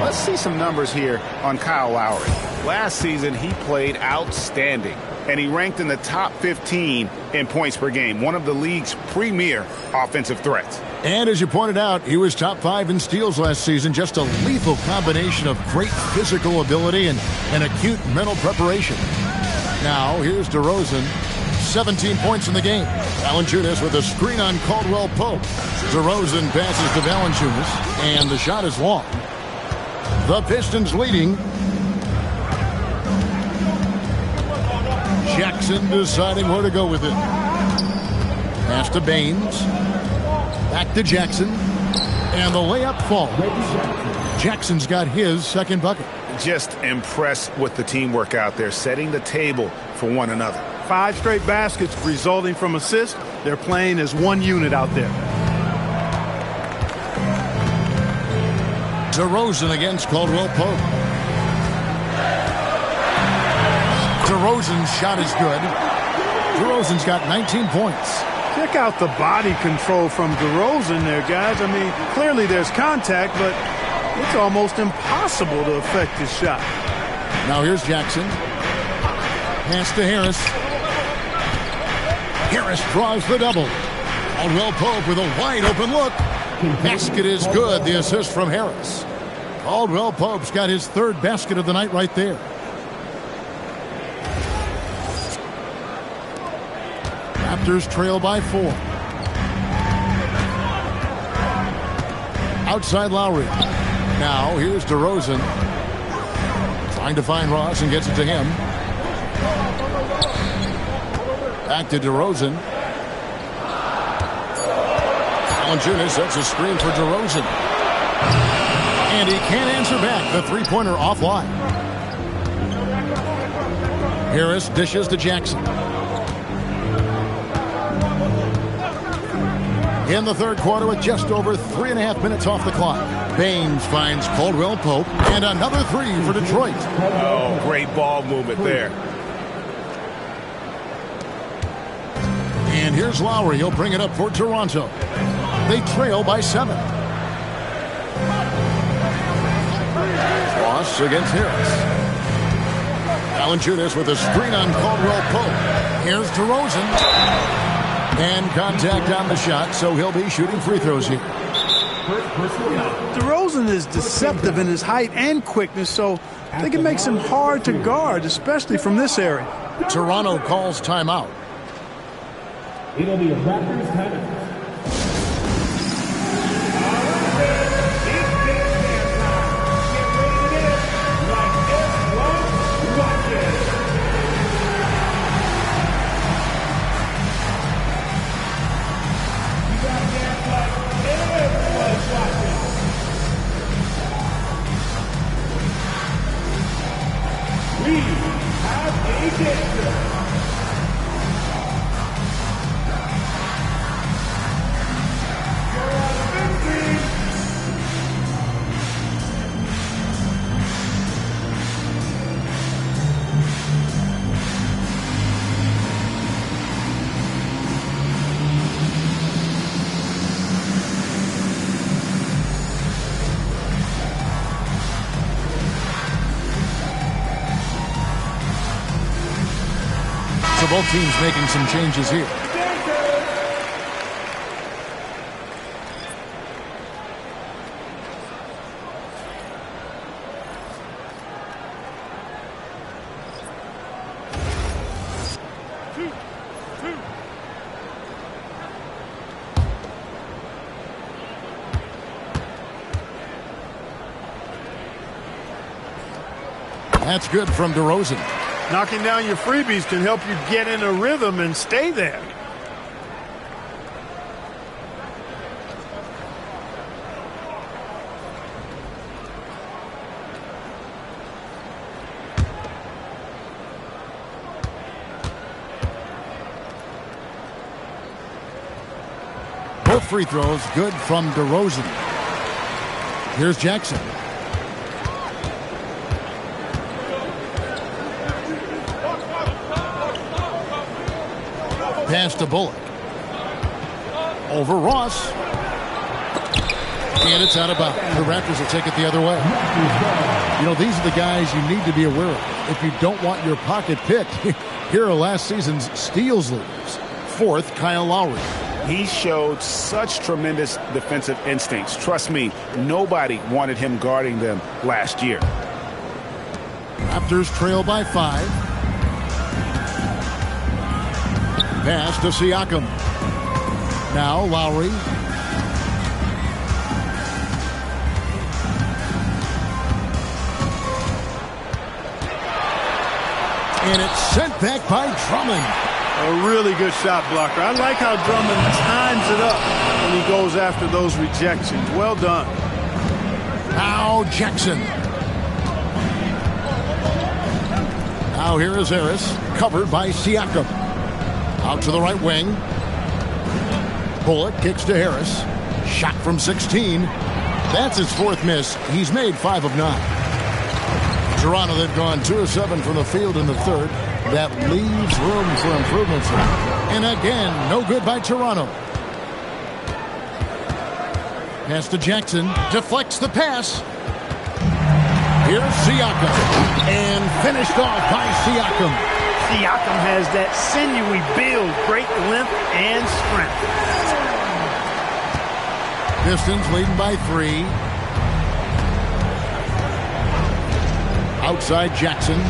Let's see some numbers here on Kyle Lowry. Last season, he played outstanding, and he ranked in the top 15 in points per game, one of the league's premier offensive threats. And as you pointed out, he was top 5 in steals last season. Just a lethal combination of great physical ability and acute mental preparation. Now, here's DeRozan. 17 points in the game. Valanciunas with a screen on Caldwell Pope. DeRozan passes to Valanciunas, and the shot is long. The Pistons leading. Jackson deciding where to go with it. Pass to Baines. Back to Jackson. And the layup falls. Jackson's got his second bucket. Just impressed with the teamwork out there, setting the table for one another. 5 straight baskets resulting from assists. They're playing as one unit out there. DeRozan against Caldwell Pope. DeRozan's shot is good. DeRozan's got 19 points. Check out the body control from DeRozan there, guys. I mean, clearly there's contact, but it's almost impossible to affect his shot. Now here's Jackson. Pass to Harris. Harris draws the double. Caldwell Pope with a wide open look. Basket is good. The assist from Harris. Caldwell Pope's got his third basket of the night right there. Raptors trail by 4. Outside Lowry. Now here's DeRozan. Trying to find Ross and gets it to him. Back to DeRozan. Valanciunas sets a screen for DeRozan. And he can't answer back. The three-pointer offline. Harris dishes to Jackson. In the third quarter with just over 3.5 minutes off the clock. Baines finds Caldwell Pope. And another 3 for Detroit. Oh, great ball movement there. And here's Lowry. He'll bring it up for Toronto. They trail by 7. Ross against Harris. Valanciunas with a screen on Caldwell Pope. Here's DeRozan. And contact on the shot, so he'll be shooting free throws here. DeRozan is deceptive in his height and quickness, so I think it makes him hard to guard, especially from this area. Toronto calls timeout. It'll be a Raptors timeout. We have a dancer. So both teams making some changes here. That's good from DeRozan. Knocking down your freebies can help you get in a rhythm and stay there. Both free throws good from DeRozan. Here's Jackson. Pass to Bullock. Over Ross. And it's out of bounds. The Raptors will take it the other way. You know, these are the guys you need to be aware of. If you don't want your pocket picked, here are last season's steals leaders. Fourth, Kyle Lowry. He showed such tremendous defensive instincts. Trust me, nobody wanted him guarding them last year. Raptors trail by 5. Pass to Siakam. Now Lowry. And it's sent back by Drummond. A really good shot blocker. I like how Drummond times it up when he goes after those rejections. Well done. Now Jackson. Now here is Harris, covered by Siakam. Out to the right wing. Bullock kicks to Harris. Shot from 16. That's his 4th miss. He's made 5 of 9. Toronto, they've gone 2 of 7 from the field in the 3rd. That leaves room for improvements. And again, no good by Toronto. Pass to Jackson. Deflects the pass. Here's Siakam. And finished off by Siakam. Siakam has that sinewy build, great length and strength. Pistons leading by 3. Outside Jackson.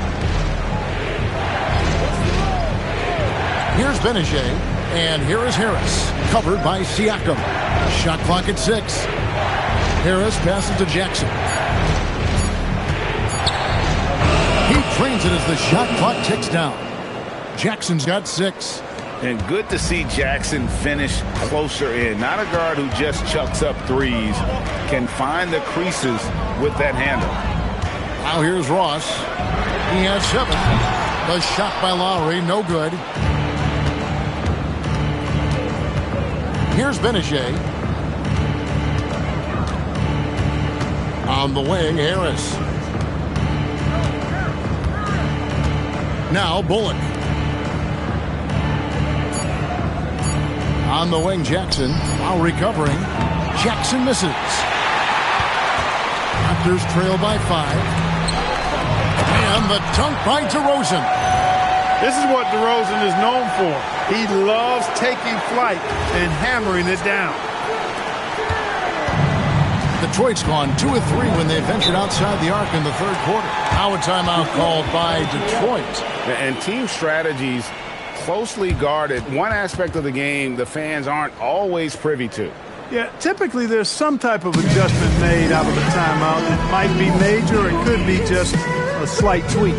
Here's Benajay, and here is Harris, covered by Siakam. Shot clock at 6. Harris passes to Jackson. He trains it as the shot clock ticks down. Jackson's got 6. And good to see Jackson finish closer in. Not a guard who just chucks up threes. Can find the creases with that handle. Now here's Ross. He has 7. The shot by Lowry, no good. Here's Benajay. On the wing, Harris. Now Bullock. On the wing, Jackson. While recovering, Jackson misses. Raptors trail by 5. And the dunk by DeRozan. This is what DeRozan is known for. He loves taking flight and hammering it down. Detroit's gone 2 of 3 when they ventured outside the arc in the 3rd quarter. Now a timeout called by Detroit. And team strategies closely guarded. One aspect of the game the fans aren't always privy to. Yeah, typically there's some type of adjustment made out of the timeout. It might be major, or it could be just a slight tweak.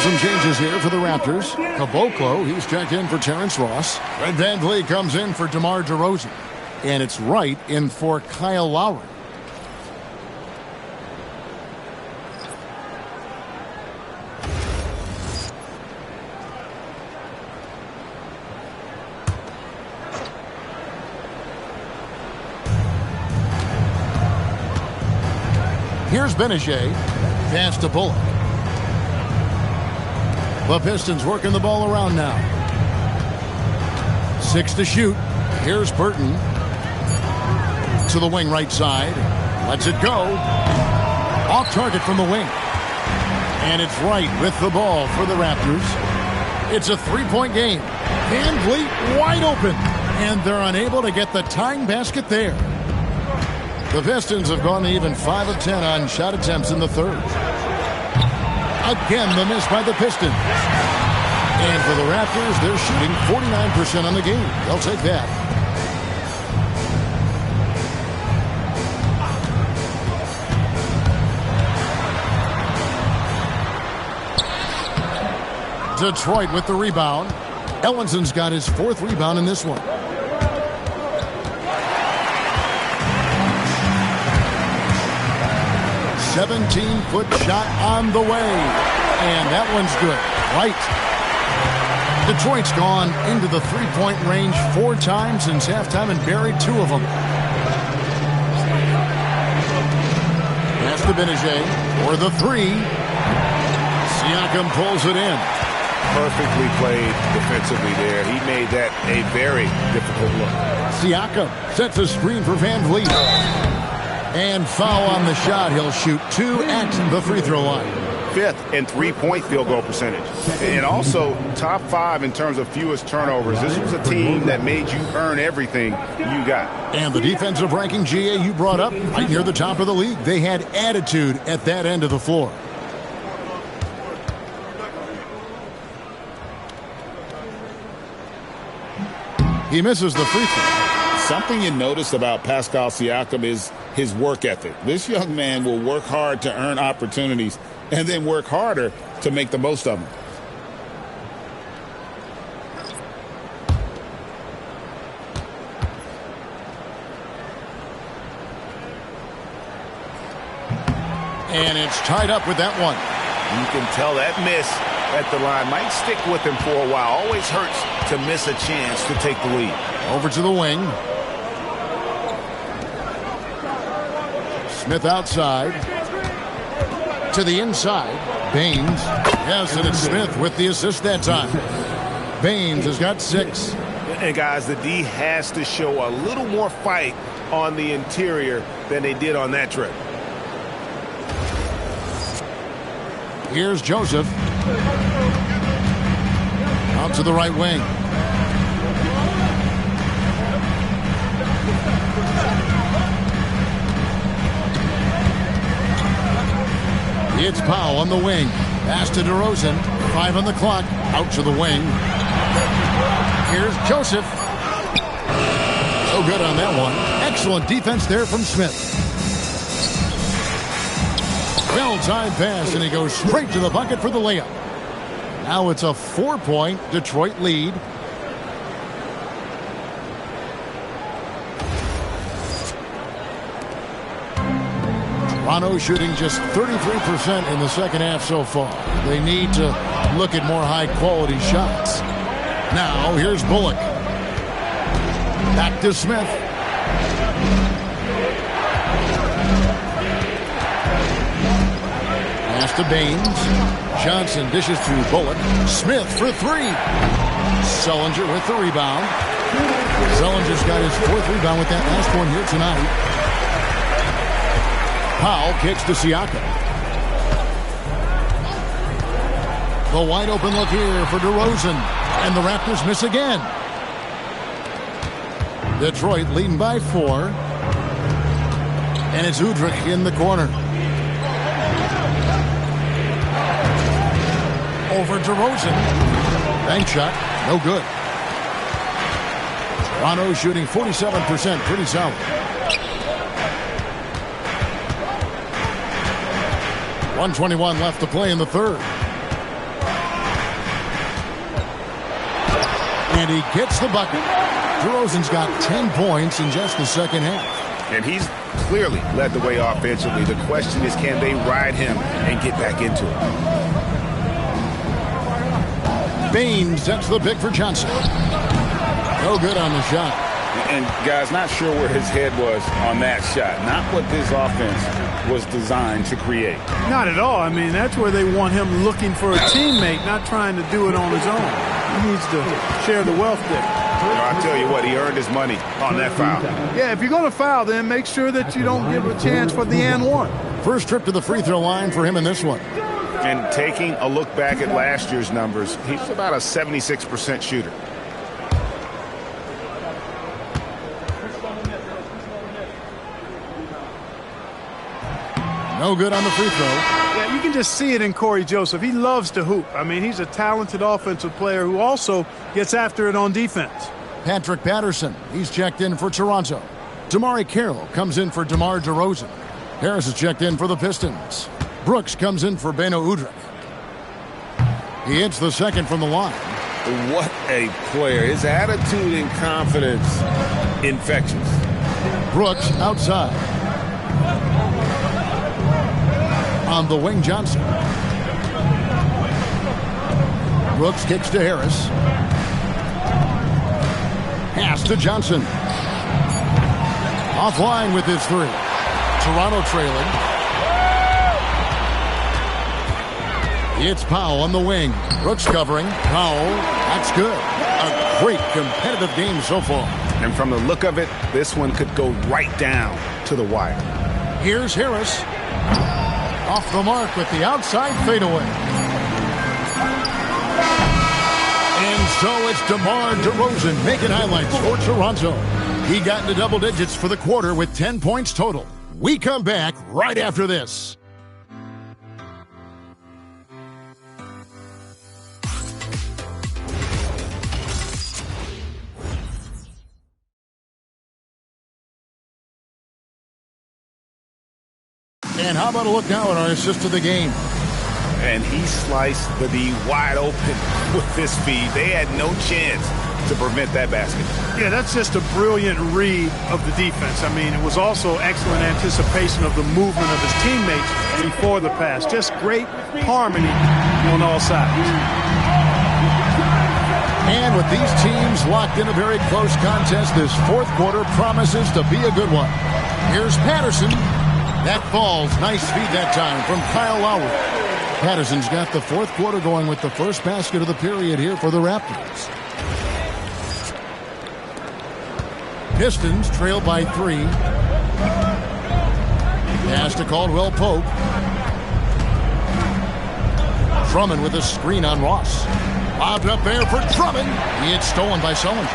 Some changes here for the Raptors. Caboclo, he's checked in for Terrence Ross. Red Van Vliet comes in for DeMar DeRozan. And it's Wright in for Kyle Lowry. Here's Benajay. Pass to Bullock. The Pistons working the ball around now. 6 to shoot. Here's Burton. To the wing right side. Lets it go. Off target from the wing. And it's right with the ball for the Raptors. It's a 3-point game. Van Vliet wide open. And they're unable to get the tying basket there. The Pistons have gone to even 5 of 10 on shot attempts in the third. Again, the miss by the Pistons. And for the Raptors, they're shooting 49% on the game. They'll take that. Detroit with the rebound. Ellinson's got his 4th rebound in this one. A 17-foot shot on the way. And that one's good. Right. Detroit's gone into the 3-point range 4 times since halftime and buried 2 of them. Pass to Benajay for the 3. Siakam pulls it in. Perfectly played defensively there. He made that a very difficult look. Siakam sets a screen for Van Vliet. And foul on the shot. He'll shoot 2 at the free throw line. 5th in 3-point field goal percentage. And also top 5 in terms of fewest turnovers. This was a team that made you earn everything you got. And the defensive ranking, GA, you brought up right near the top of the league. They had attitude at that end of the floor. He misses the free throw. Something you notice about Pascal Siakam is his work ethic. This young man will work hard to earn opportunities and then work harder to make the most of them. And it's tied up with that one. You can tell that miss at the line might stick with him for a while. Always hurts to miss a chance to take the lead. Over to the wing. Smith outside. To the inside. Baines. Yes, and it's Smith with the assist that time. Baines has got 6. And guys, the D has to show a little more fight on the interior than they did on that trip. Here's Joseph. Out to the right wing. It's Powell on the wing. Pass to DeRozan. 5 on the clock. Out to the wing. Here's Joseph. So good on that one. Excellent defense there from Smith. Well-timed pass, and he goes straight to the bucket for the layup. Now it's a 4-point Detroit lead. Toronto shooting just 33% in the second half so far. They need to look at more high-quality shots. Now, here's Bullock. Back to Smith. Pass to Baines. Johnson dishes to Bullock. Smith for 3. Sullinger with the rebound. Sullinger's got his 4th rebound with that last one here tonight. Powell kicks to Siakam. The wide open look here for DeRozan. And the Raptors miss again. Detroit leading by 4. And it's Udrich in the corner. Over DeRozan. Bank shot. No good. Toronto shooting 47%. Pretty solid. .121 left to play in the third. And he gets the bucket. DeRozan's got 10 points in just the second half. And he's clearly led the way offensively. The question is, can they ride him and get back into it? Baines sets the pick for Johnson. No good on the shot. And guys, not sure where his head was on that shot. Not what this offense was designed to create. Not at all. I mean, that's where they want him looking for a teammate, not trying to do it on his own. He needs to share the wealth there. I tell you what, he earned his money on that foul. Yeah, if you're going to foul, then make sure that you don't give a chance for the and one. First trip to the free throw line for him in this one. And taking a look back at last year's numbers, he's about a 76% shooter. No good on the free throw. Yeah, you can just see it in Corey Joseph. He loves to hoop. I mean, he's a talented offensive player who also gets after it on defense. Patrick Patterson, he's checked in for Toronto. Damari Carroll comes in for DeMar DeRozan. Harris is checked in for the Pistons. Brooks comes in for Beno Udrih. He hits the second from the line. What a player. His attitude and confidence, infectious. Brooks outside. On the wing, Johnson. Brooks kicks to Harris. Pass to Johnson. Offline with his three. Toronto trailing. It's Powell on the wing. Brooks covering. Powell. That's good. A great competitive game so far. And from the look of it, this one could go right down to the wire. Here's Harris. Off the mark with the outside fadeaway. And so it's DeMar DeRozan making highlights for Toronto. He got into double digits for the quarter with 10 points total. We come back right after this. And how about a look now at our assist of the game? And he sliced the D wide open with this feed. They had no chance to prevent that basket. Yeah, that's just a brilliant read of the defense. I mean, it was also excellent anticipation of the movement of his teammates before the pass. Just great harmony on all sides. And with these teams locked in a very close contest, this fourth quarter promises to be a good one. Here's Patterson. That falls. Nice feed that time from Kyle Lowry. Patterson's got the fourth quarter going with the first basket of the period here for the Raptors. Pistons trail by 3. Pass to Caldwell Pope. Drummond with a screen on Ross. Lobbed up there for Drummond. It's stolen by Sullinger.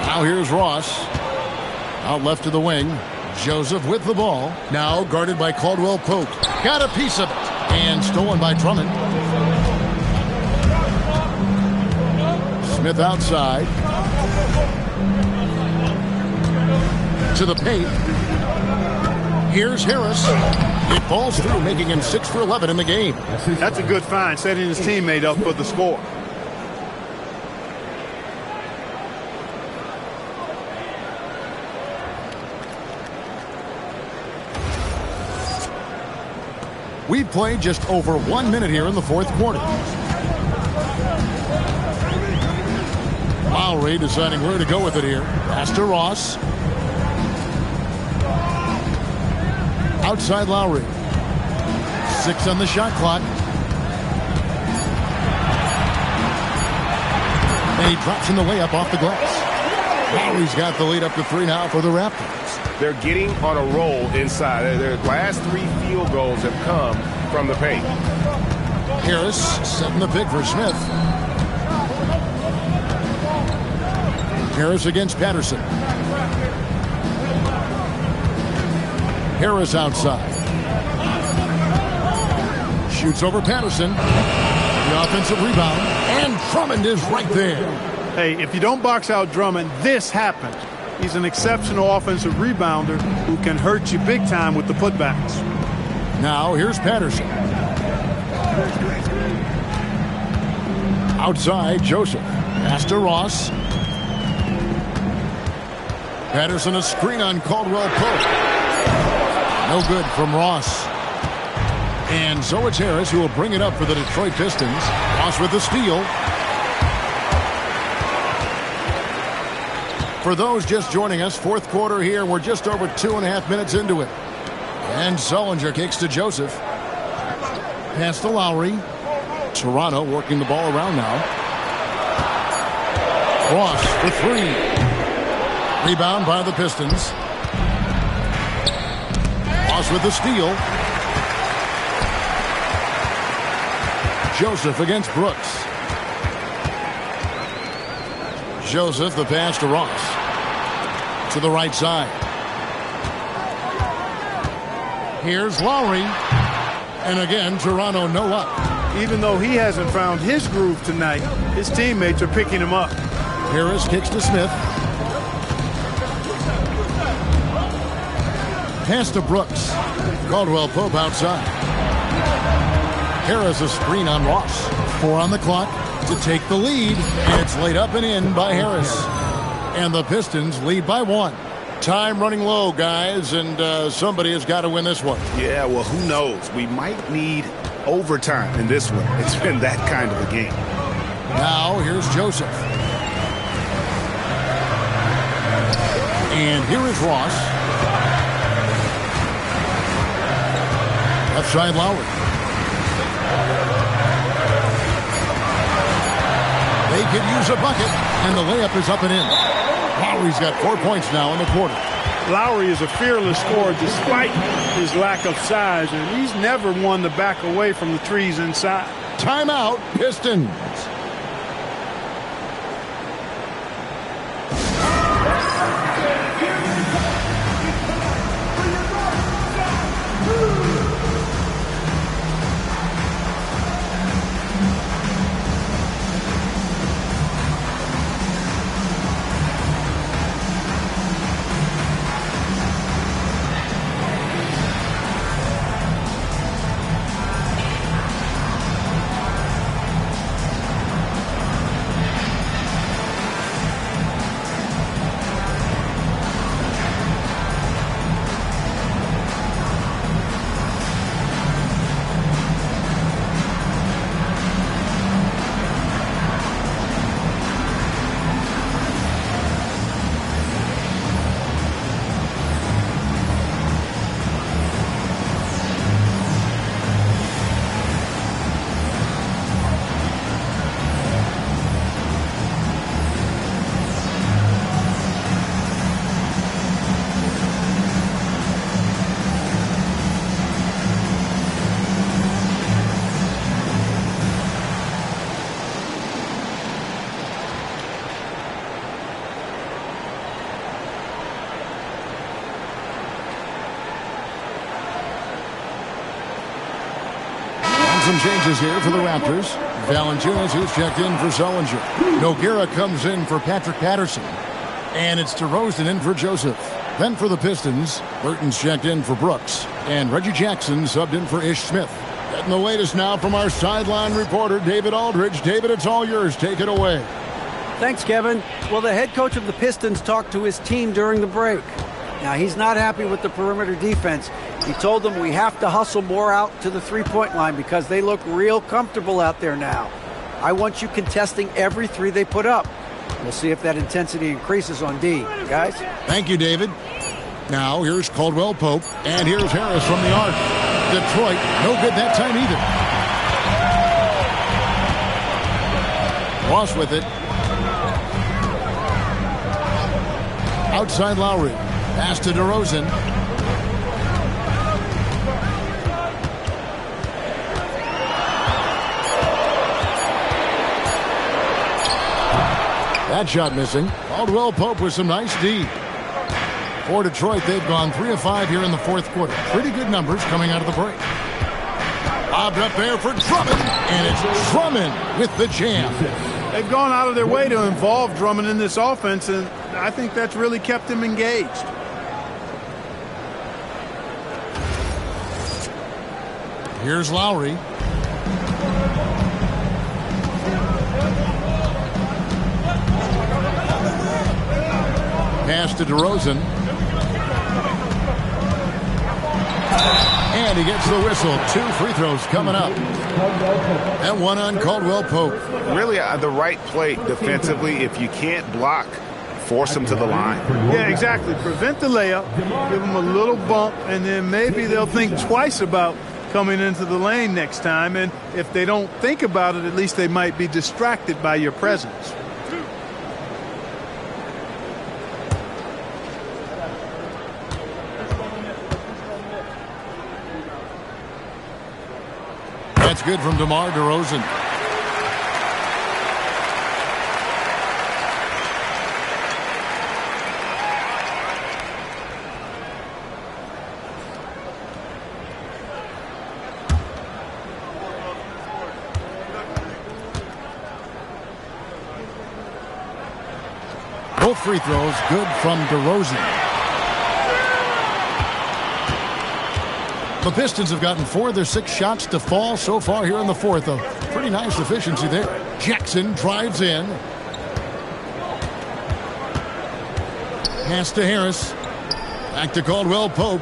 Now here's Ross. Out left to the wing. Joseph with the ball. Now guarded by Caldwell Pope. Got a piece of it. And stolen by Drummond. Smith outside. To the paint. Here's Harris. It falls through, making him 6 for 11 in the game. That's a good find, setting his teammate up for the score. We've played just over 1 minute here in the fourth quarter. Lowry deciding where to go with it here. Pass to Ross. Outside Lowry. 6 on the shot clock. And he drops in the layup off the glass. Lowry's got the lead up to 3 now for the Raptors. They're getting on a roll inside. Their last 3 field goals have come from the paint. Harris setting the pick for Smith. Harris against Patterson. Harris outside. Shoots over Patterson. The offensive rebound. And Drummond is right there. Hey, if you don't box out Drummond, this happens. He's an exceptional offensive rebounder who can hurt you big time with the putbacks. Now here's Patterson. Outside, Joseph. Pass to Ross. Patterson a screen on Caldwell Pope. No good from Ross. And so it's Harris who will bring it up for the Detroit Pistons. Ross with the steal. For those just joining us, fourth quarter here. We're just over 2.5 minutes into it. And Sullinger kicks to Joseph. Pass to Lowry. Toronto working the ball around now. Ross for three. Rebound by the Pistons. Ross with the steal. Joseph against Brooks. Joseph, the pass to Ross. To the right side. Here's Lowry. And again, Toronto no up. Even though he hasn't found his groove tonight, his teammates are picking him up. Harris kicks to Smith. Pass to Brooks. Caldwell Pope outside. Harris a screen on Ross. 4 on the clock to take the lead. And it's laid up and in by Harris. And the Pistons lead by 1. Time running low, guys, and somebody has got to win this one. Yeah, well, who knows? We might need overtime in this one. It's been that kind of a game. Now, here's Joseph. And here is Ross. Left side, Lowry. They could use a bucket, and the layup is up and in. Lowry's got 4 points now in the quarter. Lowry is a fearless scorer despite his lack of size, and he's never one to back away from the threes inside. Timeout, Pistons. Some changes here for the Raptors. Valanciunas, who's checked in for Sullinger. Nogueira comes in for Patrick Patterson. And it's DeRozan in for Joseph. Then for the Pistons, Burton's checked in for Brooks. And Reggie Jackson subbed in for Ish Smith. Getting the latest now from our sideline reporter, David Aldridge. David, it's all yours. Take it away. Thanks, Kevin. Well, the head coach of the Pistons talked to his team during the break. Now, he's not happy with the perimeter defense. He told them we have to hustle more out to the three-point line because they look real comfortable out there now. I want you contesting every three they put up. We'll see if that intensity increases on D. Guys? Thank you, David. Now, here's Caldwell Pope, and here's Harris from the arc. Detroit, no good that time either. Ross with it. Outside Lowry. Pass to DeRozan. That shot missing. Caldwell Pope with some nice D. For Detroit, they've gone 3 of 5 here in the fourth quarter. Pretty good numbers coming out of the break. Lobbed up there for Drummond, and it's Drummond with the jam. They've gone out of their way to involve Drummond in this offense, and I think that's really kept him engaged. Here's Lowry. Pass to DeRozan. And he gets the whistle. 2 free throws coming up. And one on Caldwell Pope. Really the right play defensively. If you can't block force them to the line. Yeah, exactly. Prevent the layup, give them a little bump, and then maybe they'll think twice about coming into the lane next time. And if they don't think about it, at least they might be distracted by your presence. That's good from DeMar DeRozan. Both free throws good from DeRozan. The Pistons have gotten 4 of their 6 shots to fall so far here in the fourth. A pretty nice efficiency there. Jackson drives in. Pass to Harris. Back to Caldwell Pope.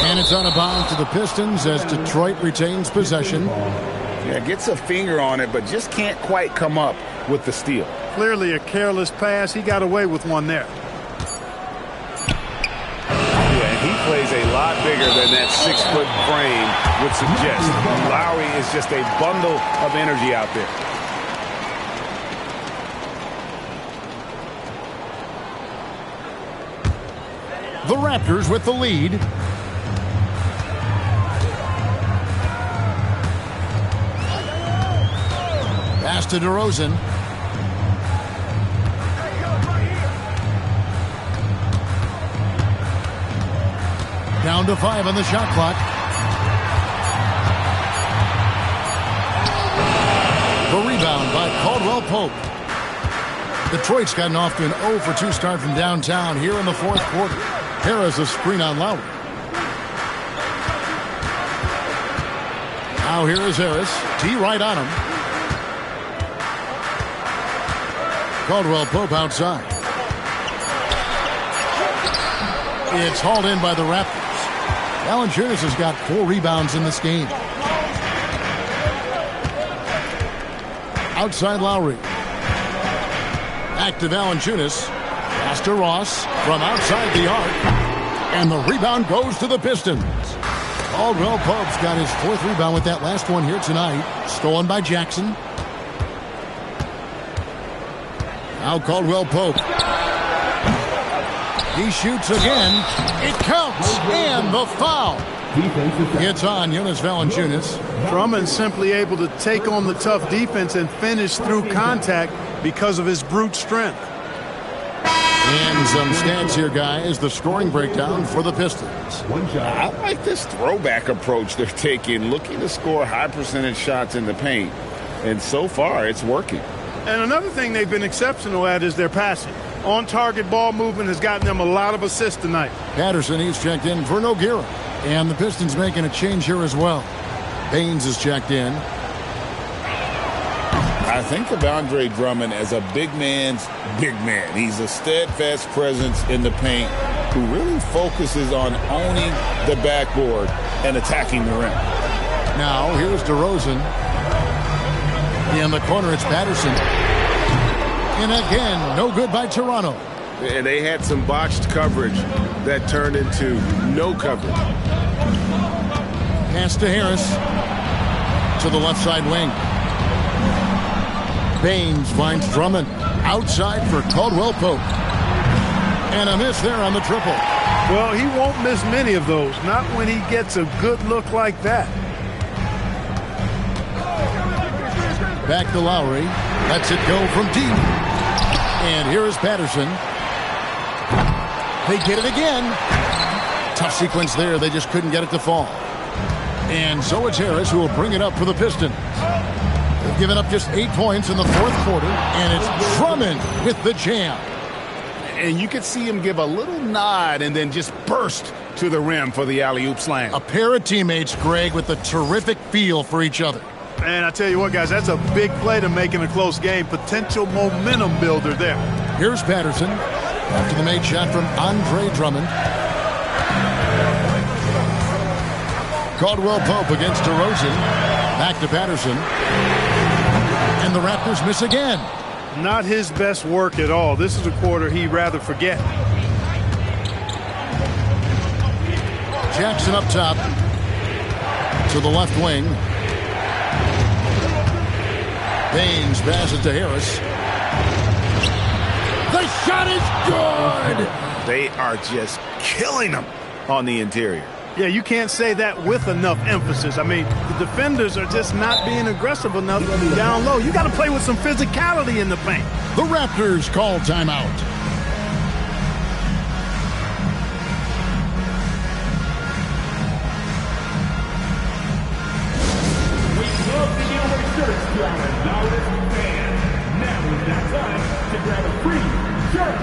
And it's out of bounds to the Pistons as Detroit retains possession. Yeah, gets a finger on it, but just can't quite come up with the steal. Clearly a careless pass. He got away with one there. He plays a lot bigger than that 6-foot frame would suggest. Lowry is just a bundle of energy out there. The Raptors with the lead. Pass to DeRozan. Down to 5 on the shot clock. The rebound by Caldwell Pope. Detroit's gotten off to an 0 for 2 start from downtown here in the fourth quarter. Harris a screen on Lowry. Now here is Harris. T right on him. Caldwell Pope outside. It's hauled in by the Raptors. Valanciunas has got 4 rebounds in this game. Outside Lowry. Back to Valanciunas. Pass to Ross from outside the arc. And the rebound goes to the Pistons. Caldwell Pope's got his 4th rebound with that last one here tonight. Stolen by Jackson. Now Caldwell Pope. He shoots again. It counts. And the foul. It's on Jonas Valanciunas. Drummond simply able to take on the tough defense and finish through contact because of his brute strength. And some stats here, guys. The scoring breakdown for the Pistons. I like this throwback approach they're taking, looking to score high percentage shots in the paint. And so far, it's working. And another thing they've been exceptional at is their passing. On-target ball movement has gotten them a lot of assists tonight. Patterson, he's checked in for Nogueira. And the Pistons making a change here as well. Baines is checked in. I think of Andre Drummond as a big man's big man. He's a steadfast presence in the paint who really focuses on owning the backboard and attacking the rim. Now, here's DeRozan. In the corner, it's Patterson. And again, no good by Toronto. And they had some botched coverage that turned into no coverage. Pass to Harris. To the left side wing. Baines finds Drummond. Outside for Caldwell Pope. And a miss there on the triple. Well, he won't miss many of those. Not when he gets a good look like that. Back to Lowry. Lets it go from deep. And here is Patterson. They get it again. Tough sequence there. They just couldn't get it to fall. And so it's Harris who will bring it up for the Pistons. They've given up just 8 points in the fourth quarter. And it's Drummond with the jam. And you could see him give a little nod and then just burst to the rim for the alley-oop slam. A pair of teammates, Greg, with a terrific feel for each other. And I tell you what, guys, that's a big play to make in a close game. Potential momentum builder there. Here's Patterson after the made shot from Andre Drummond. Caldwell Pope against DeRozan. Back to Patterson. And the Raptors miss again. Not his best work at all. This is a quarter he'd rather forget. Jackson up top to the left wing. Baines passes to Harris. The shot is good! They are just killing them on the interior. Yeah, you can't say that with enough emphasis. I mean, the defenders are just not being aggressive enough down low. You got to play with some physicality in the paint. The Raptors call timeout. We love the giveaway shirts to our loudest fans. Now is that time to grab a free shirt.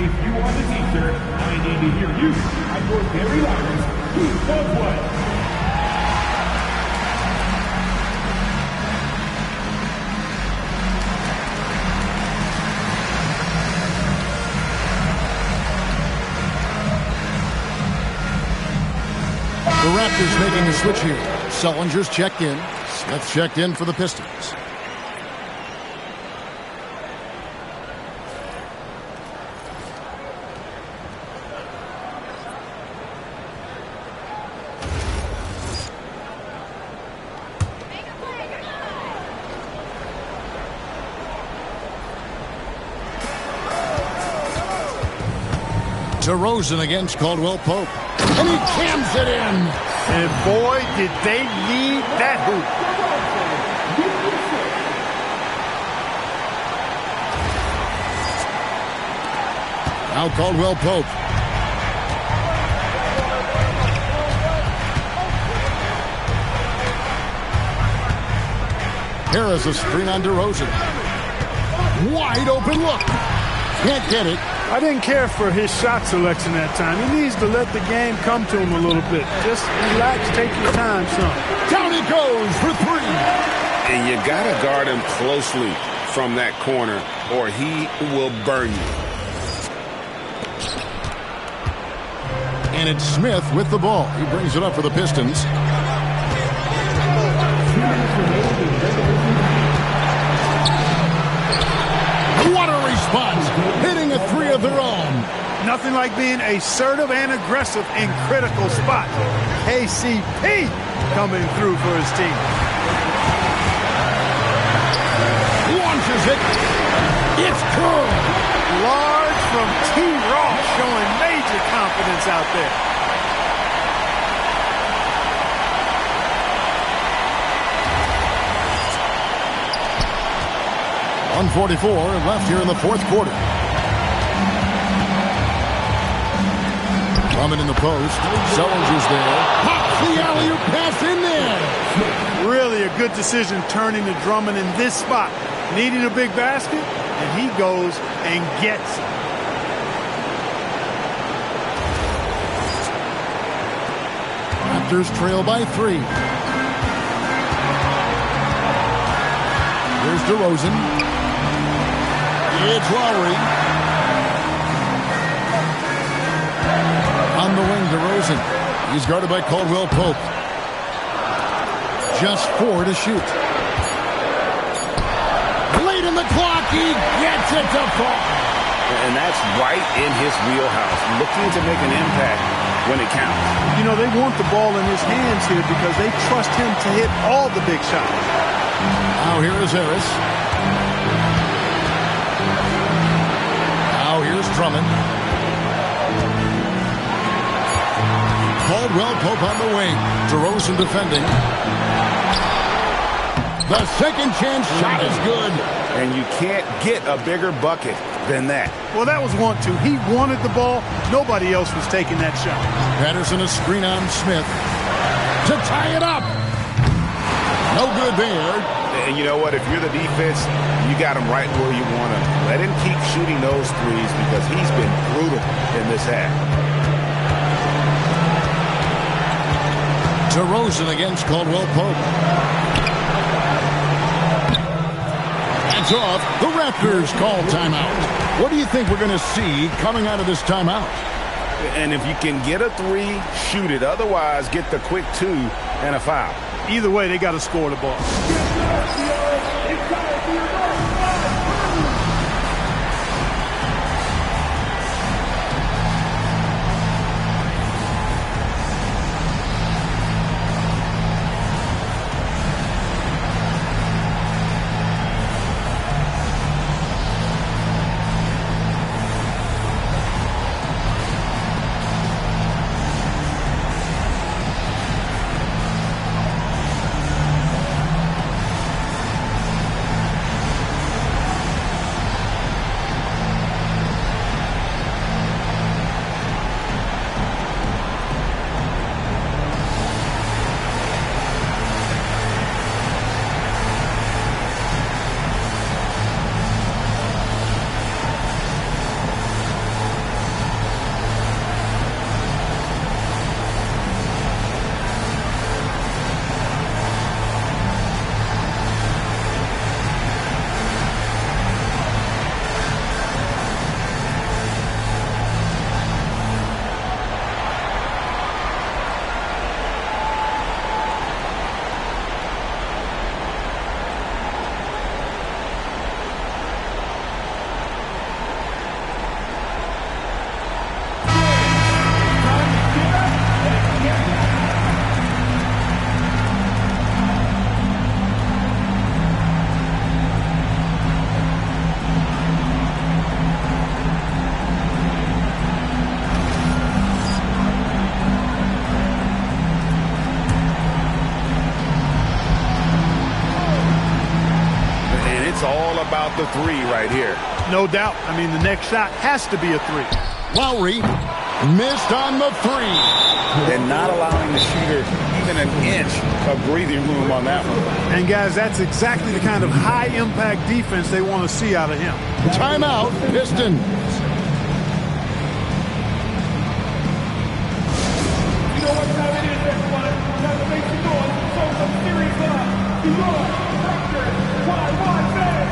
If you want the t-shirt, I need to hear you. I'm your very loudest. Who does what? The Raptors making a switch here. Sullinger's checked in. Smith checked in for the Pistons. DeRozan against Caldwell Pope. And he cams it in. And boy, did they need that hoop. Now Caldwell Pope. Harris a screen on DeRozan. Wide open look. Can't get it. I didn't care for his shot selection that time. He needs to let the game come to him a little bit. Just relax, take your time, son. Down he goes for three. And you got to guard him closely from that corner or he will burn you. And it's Smith with the ball. He brings it up for the Pistons. What a response. Hitting a three of their own. Nothing like being assertive and aggressive in critical spots. KCP coming through for his team. Launches it. It's good. Large from T. Ross, showing major confidence out there. .144 left here in the fourth quarter. Drummond in the post. Sullinger's there. Pops the alley-oop pass in there. Really a good decision turning to Drummond in this spot. Needing a big basket, and he goes and gets it. Raptors trail by 3. Here's DeRozan. It's Lowry. On the wing, DeRozan. He's guarded by Caldwell Pope. Just 4 to shoot. Late in the clock, he gets it to fall. And that's right in his wheelhouse, looking to make an impact when it counts. You know, they want the ball in his hands here because they trust him to hit all the big shots. Now here is Harris. Now here's Drummond. Caldwell Pope on the wing. DeRozan defending. The second chance shot is good. And you can't get a bigger bucket than that. Well, that was 1-2. He wanted the ball. Nobody else was taking that shot. Patterson a screen on Smith to tie it up. No good there. And you know what? If you're the defense, you got him right where you want him. Let him keep shooting those threes because he's been brutal in this half. DeRozan against Caldwell Pope. Hands off. The Raptors call timeout. What do you think we're going to see coming out of this timeout? And if you can get a three, shoot it. Otherwise, get the quick 2 and a foul. Either way, they got to score the ball. About the three right here. No doubt. I mean, the next shot has to be a 3. Lowry missed on the 3. And not allowing the shooter even an inch of breathing room on that one. And, guys, that's exactly the kind of high-impact defense they want to see out of him. Timeout, Pistons. You know what time it is, everyone? Time to make some noise and show some serious love. The Raptors, why say?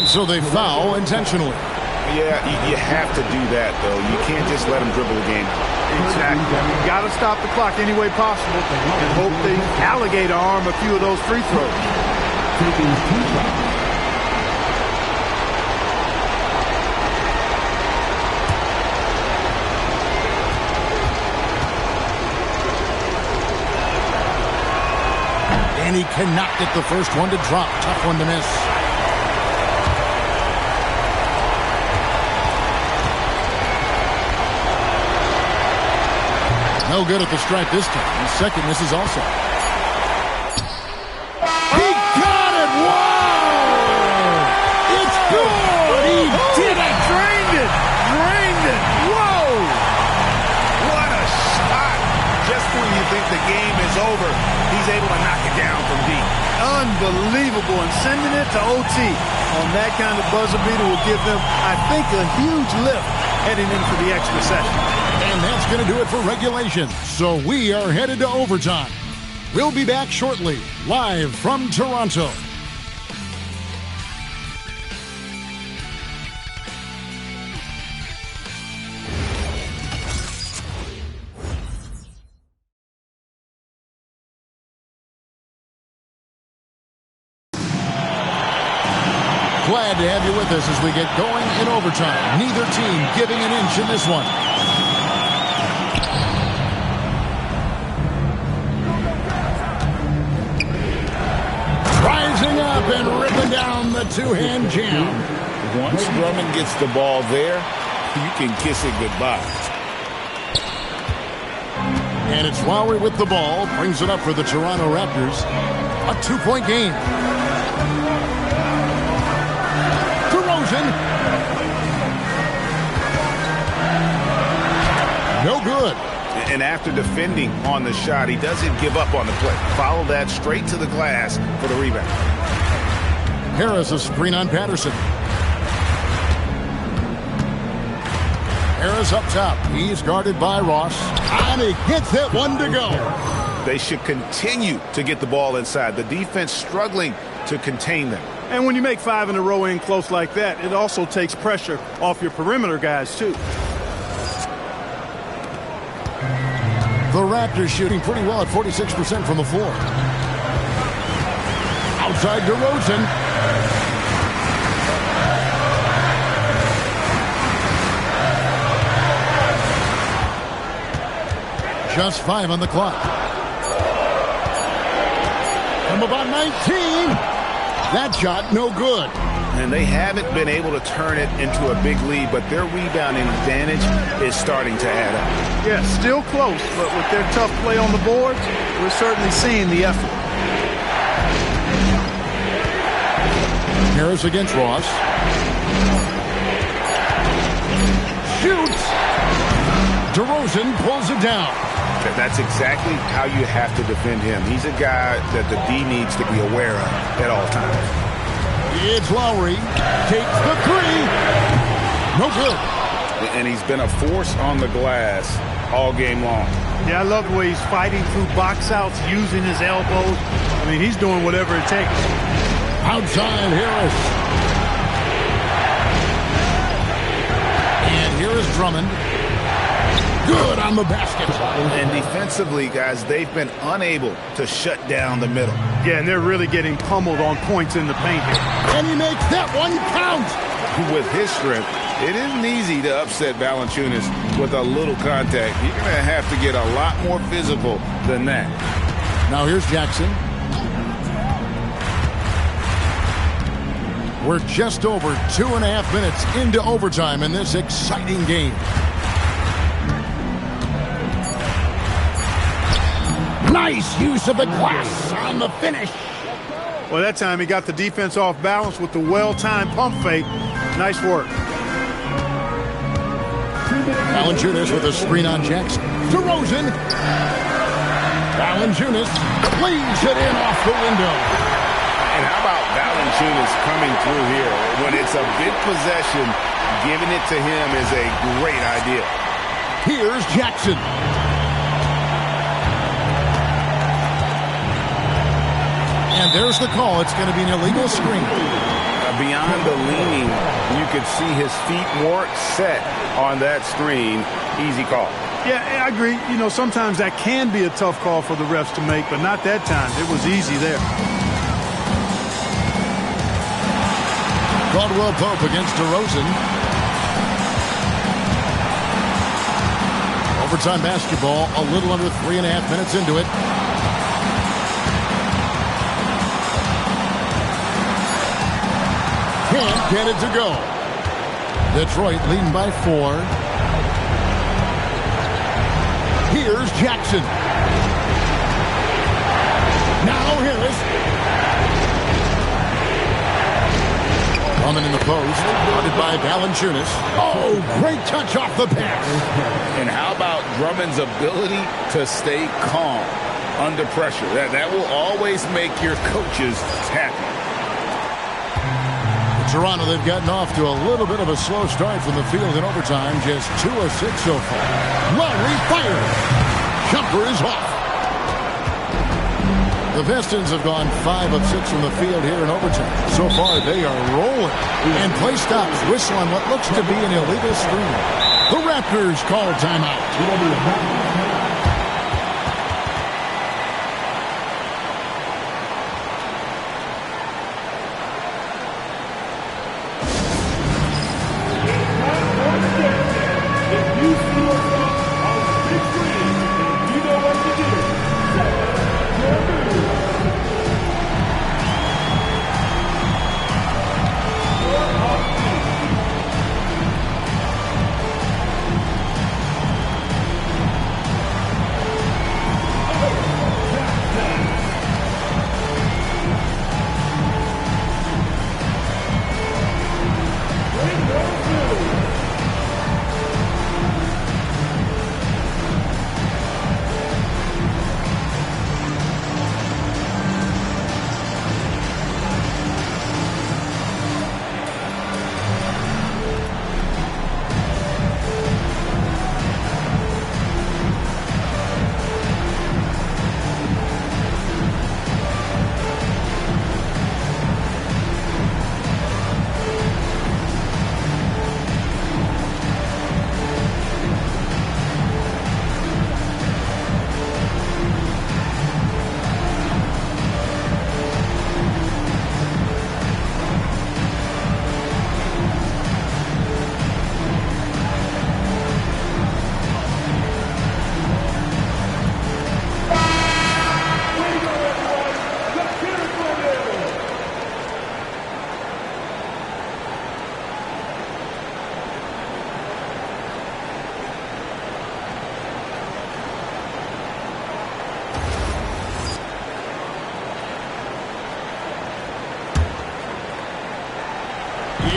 So they foul intentionally. Yeah, you have to do that, though. You can't just let them dribble the game. Exactly. You got to stop the clock any way possible and hope they alligator arm a few of those free throws. And he cannot get the first one to drop. Tough one to miss. No good at the stripe this time. His second misses also. He got it! Whoa! It's good! He did it! Drained it! Drained it! Whoa! What a shot! Just when you think the game is over, he's able to knock it down from deep. Unbelievable, and sending it to OT on that kind of buzzer beater will give them, I think, a huge lift heading into the extra session. And that's going to do it for regulation. So we are headed to overtime. We'll be back shortly, live from Toronto. Glad to have you with us as we get going in overtime. Neither team giving an inch in this one. Rising up and ripping down the two-hand jam. Once Drummond gets the ball there, you can kiss it goodbye. And it's Lowry with the ball. Brings it up for the Toronto Raptors. A 2-point game. DeRozan. No good. And after defending on the shot, he doesn't give up on the play. Follow that straight to the glass for the rebound. Harris a screen on Patterson. Harris up top. He's guarded by Ross. And he hits it, one to go. They should continue to get the ball inside. The defense struggling to contain them. And when you make 5 in a row in close like that, it also takes pressure off your perimeter guys, too. The Raptors shooting pretty well at 46% from the floor. Outside DeRozan. Just 5 on the clock. From about 19. That shot no good. And they haven't been able to turn it into a big lead, but their rebounding advantage is starting to add up. Yeah, still close, but with their tough play on the boards, we're certainly seeing the effort. Harris against Ross. Shoots. DeRozan pulls it down. That's exactly how you have to defend him. He's a guy that the D needs to be aware of at all times. It's Lowry. Takes the three. No good. And he's been a force on the glass all game long. Yeah, I love the way he's fighting through box outs, using his elbows. I mean, he's doing whatever it takes. Outside Harris. And here is Drummond. Good on the basket. And defensively, guys, they've been unable to shut down the middle. Yeah, and they're really getting pummeled on points in the paint here. And he makes that one count. With his strength, it isn't easy to upset Valanciunas with a little contact. You're going to have to get a lot more physical than that. Now here's Jackson. We're just over 2.5 minutes into overtime in this exciting game. Nice use of the glass on the finish. Well, that time he got the defense off balance with the well-timed pump fake. Nice work. Valanciunas with a screen on Jackson. DeRozan. Valanciunas lays it in off the window. And how about Valanciunas coming through here? When it's a big possession, giving it to him is a great idea. Here's Jackson. And there's the call. It's going to be an illegal screen. Beyond the leaning, you could see his feet more set on that screen. Easy call. Yeah, I agree. You know, sometimes that can be a tough call for the refs to make, but not that time. It was easy there. Caldwell Pope against DeRozan. Overtime basketball, a little under 3.5 minutes into it. Can't get it to go. Detroit leading by 4. Here's Jackson. Now Harris. Coming in the post. Guarded by Valanciunas. Oh, great touch off the pass. And how about Drummond's ability to stay calm under pressure? That will always make your coaches happy. Toronto, they've gotten off to a little bit of a slow start from the field in overtime. Just 2 of 6 so far. Lowry fires. Jumper is off. The Pistons have gone 5 of 6 from the field here in overtime. So far, they are rolling. And play stops whistle on what looks to be an illegal screen. The Raptors call timeout.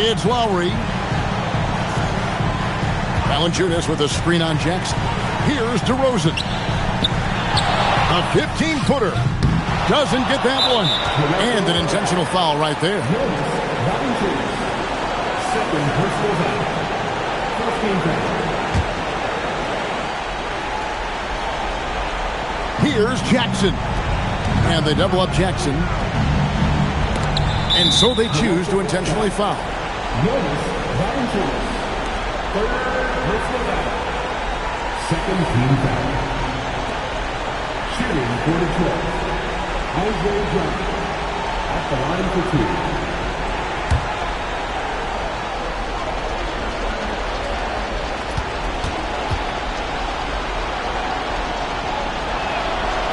It's Lowry. Valanciunas with a screen on Jackson. Here's DeRozan. A 15-footer. Doesn't get that one. And an intentional foul right there. Second personal foul. First game foul. Here's Jackson. And they double up Jackson. And so they choose to intentionally foul. Jonas Valanciunas. Third personal foul. Second team foul. Shooting for Detroit. Andre Drummond at the line for 2.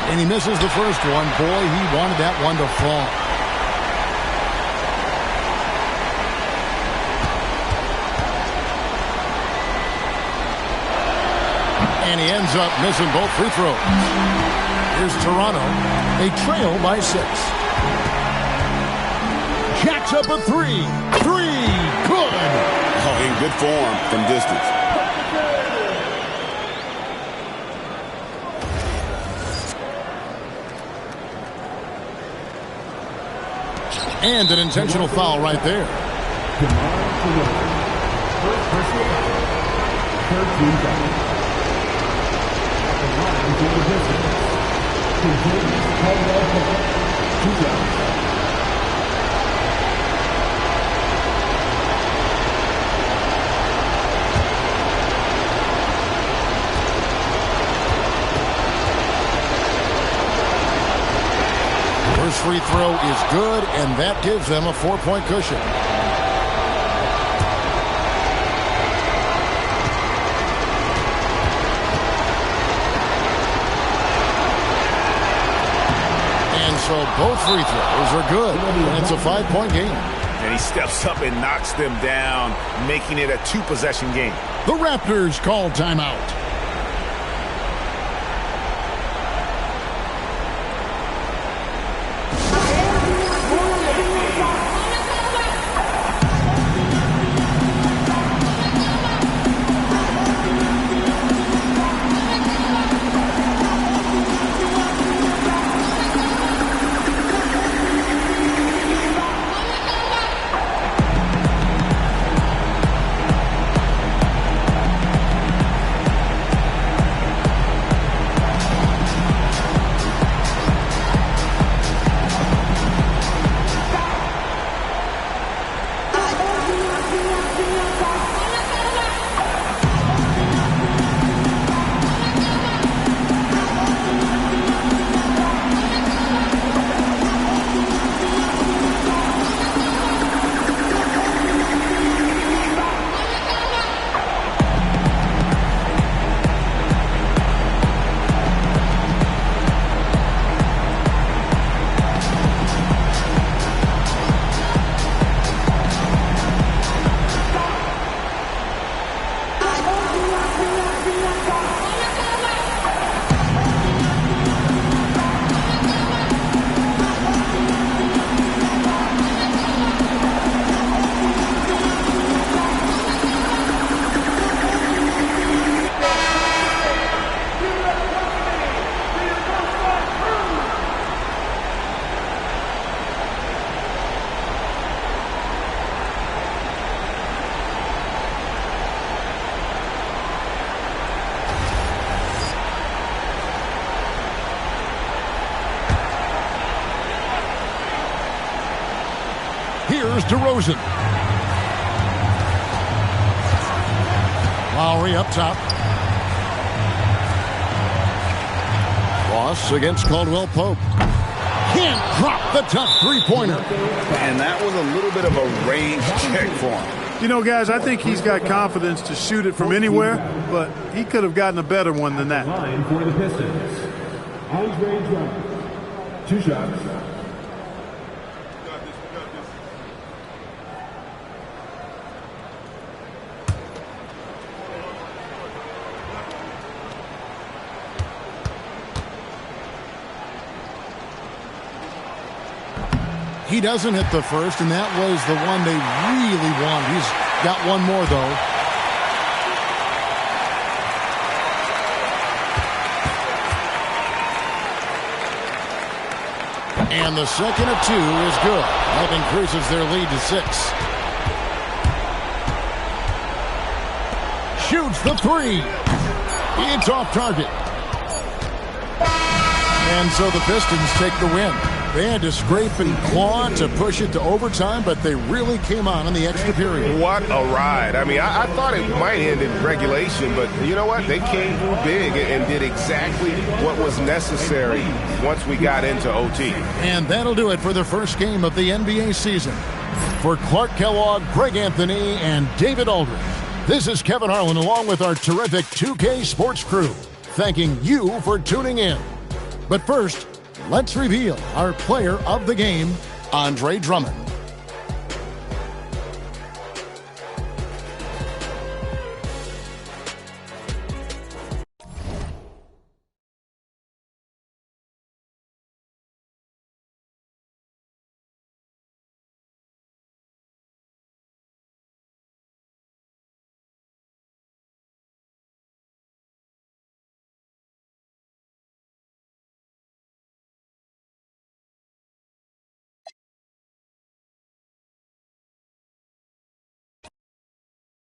And he misses the first one. Boy, he wanted that one to fall. And he ends up missing both free throws. Here's Toronto. They trail by 6. Jacks up a 3. 3. Good. Oh, in good form from distance. And an intentional foul right there. First personal foul. Third team foul. First free throw is good, and that gives them a 4-point cushion. So both free throws are good, and it's a 5-point game. And he steps up and knocks them down, making it a 2-possession game. The Raptors call timeout. Here's DeRozan. Lowry up top. Ross against Caldwell Pope. Can't drop the tough three-pointer. And that was a little bit of a range check for him. You know, guys, I think he's got confidence to shoot it from anywhere, but he could have gotten a better one than that. Line for the Pistons. Andre Drummond. 2 shots. He doesn't hit the first, and that was the one they really wanted. He's got one more, though. And the second of 2 is good. That increases their lead to 6. Shoots the 3. It's off target. And so the Pistons take the win. They had to scrape and claw to push it to overtime, but they really came on in the extra period. What a ride. I mean, I thought it might end in regulation, but you know what? They came through big and did exactly what was necessary once we got into OT. And that'll do it for the first game of the NBA season. For Clark Kellogg, Greg Anthony, and David Aldridge, this is Kevin Harlan along with our terrific 2K Sports crew, thanking you for tuning in. But first, let's reveal our player of the game, Andre Drummond.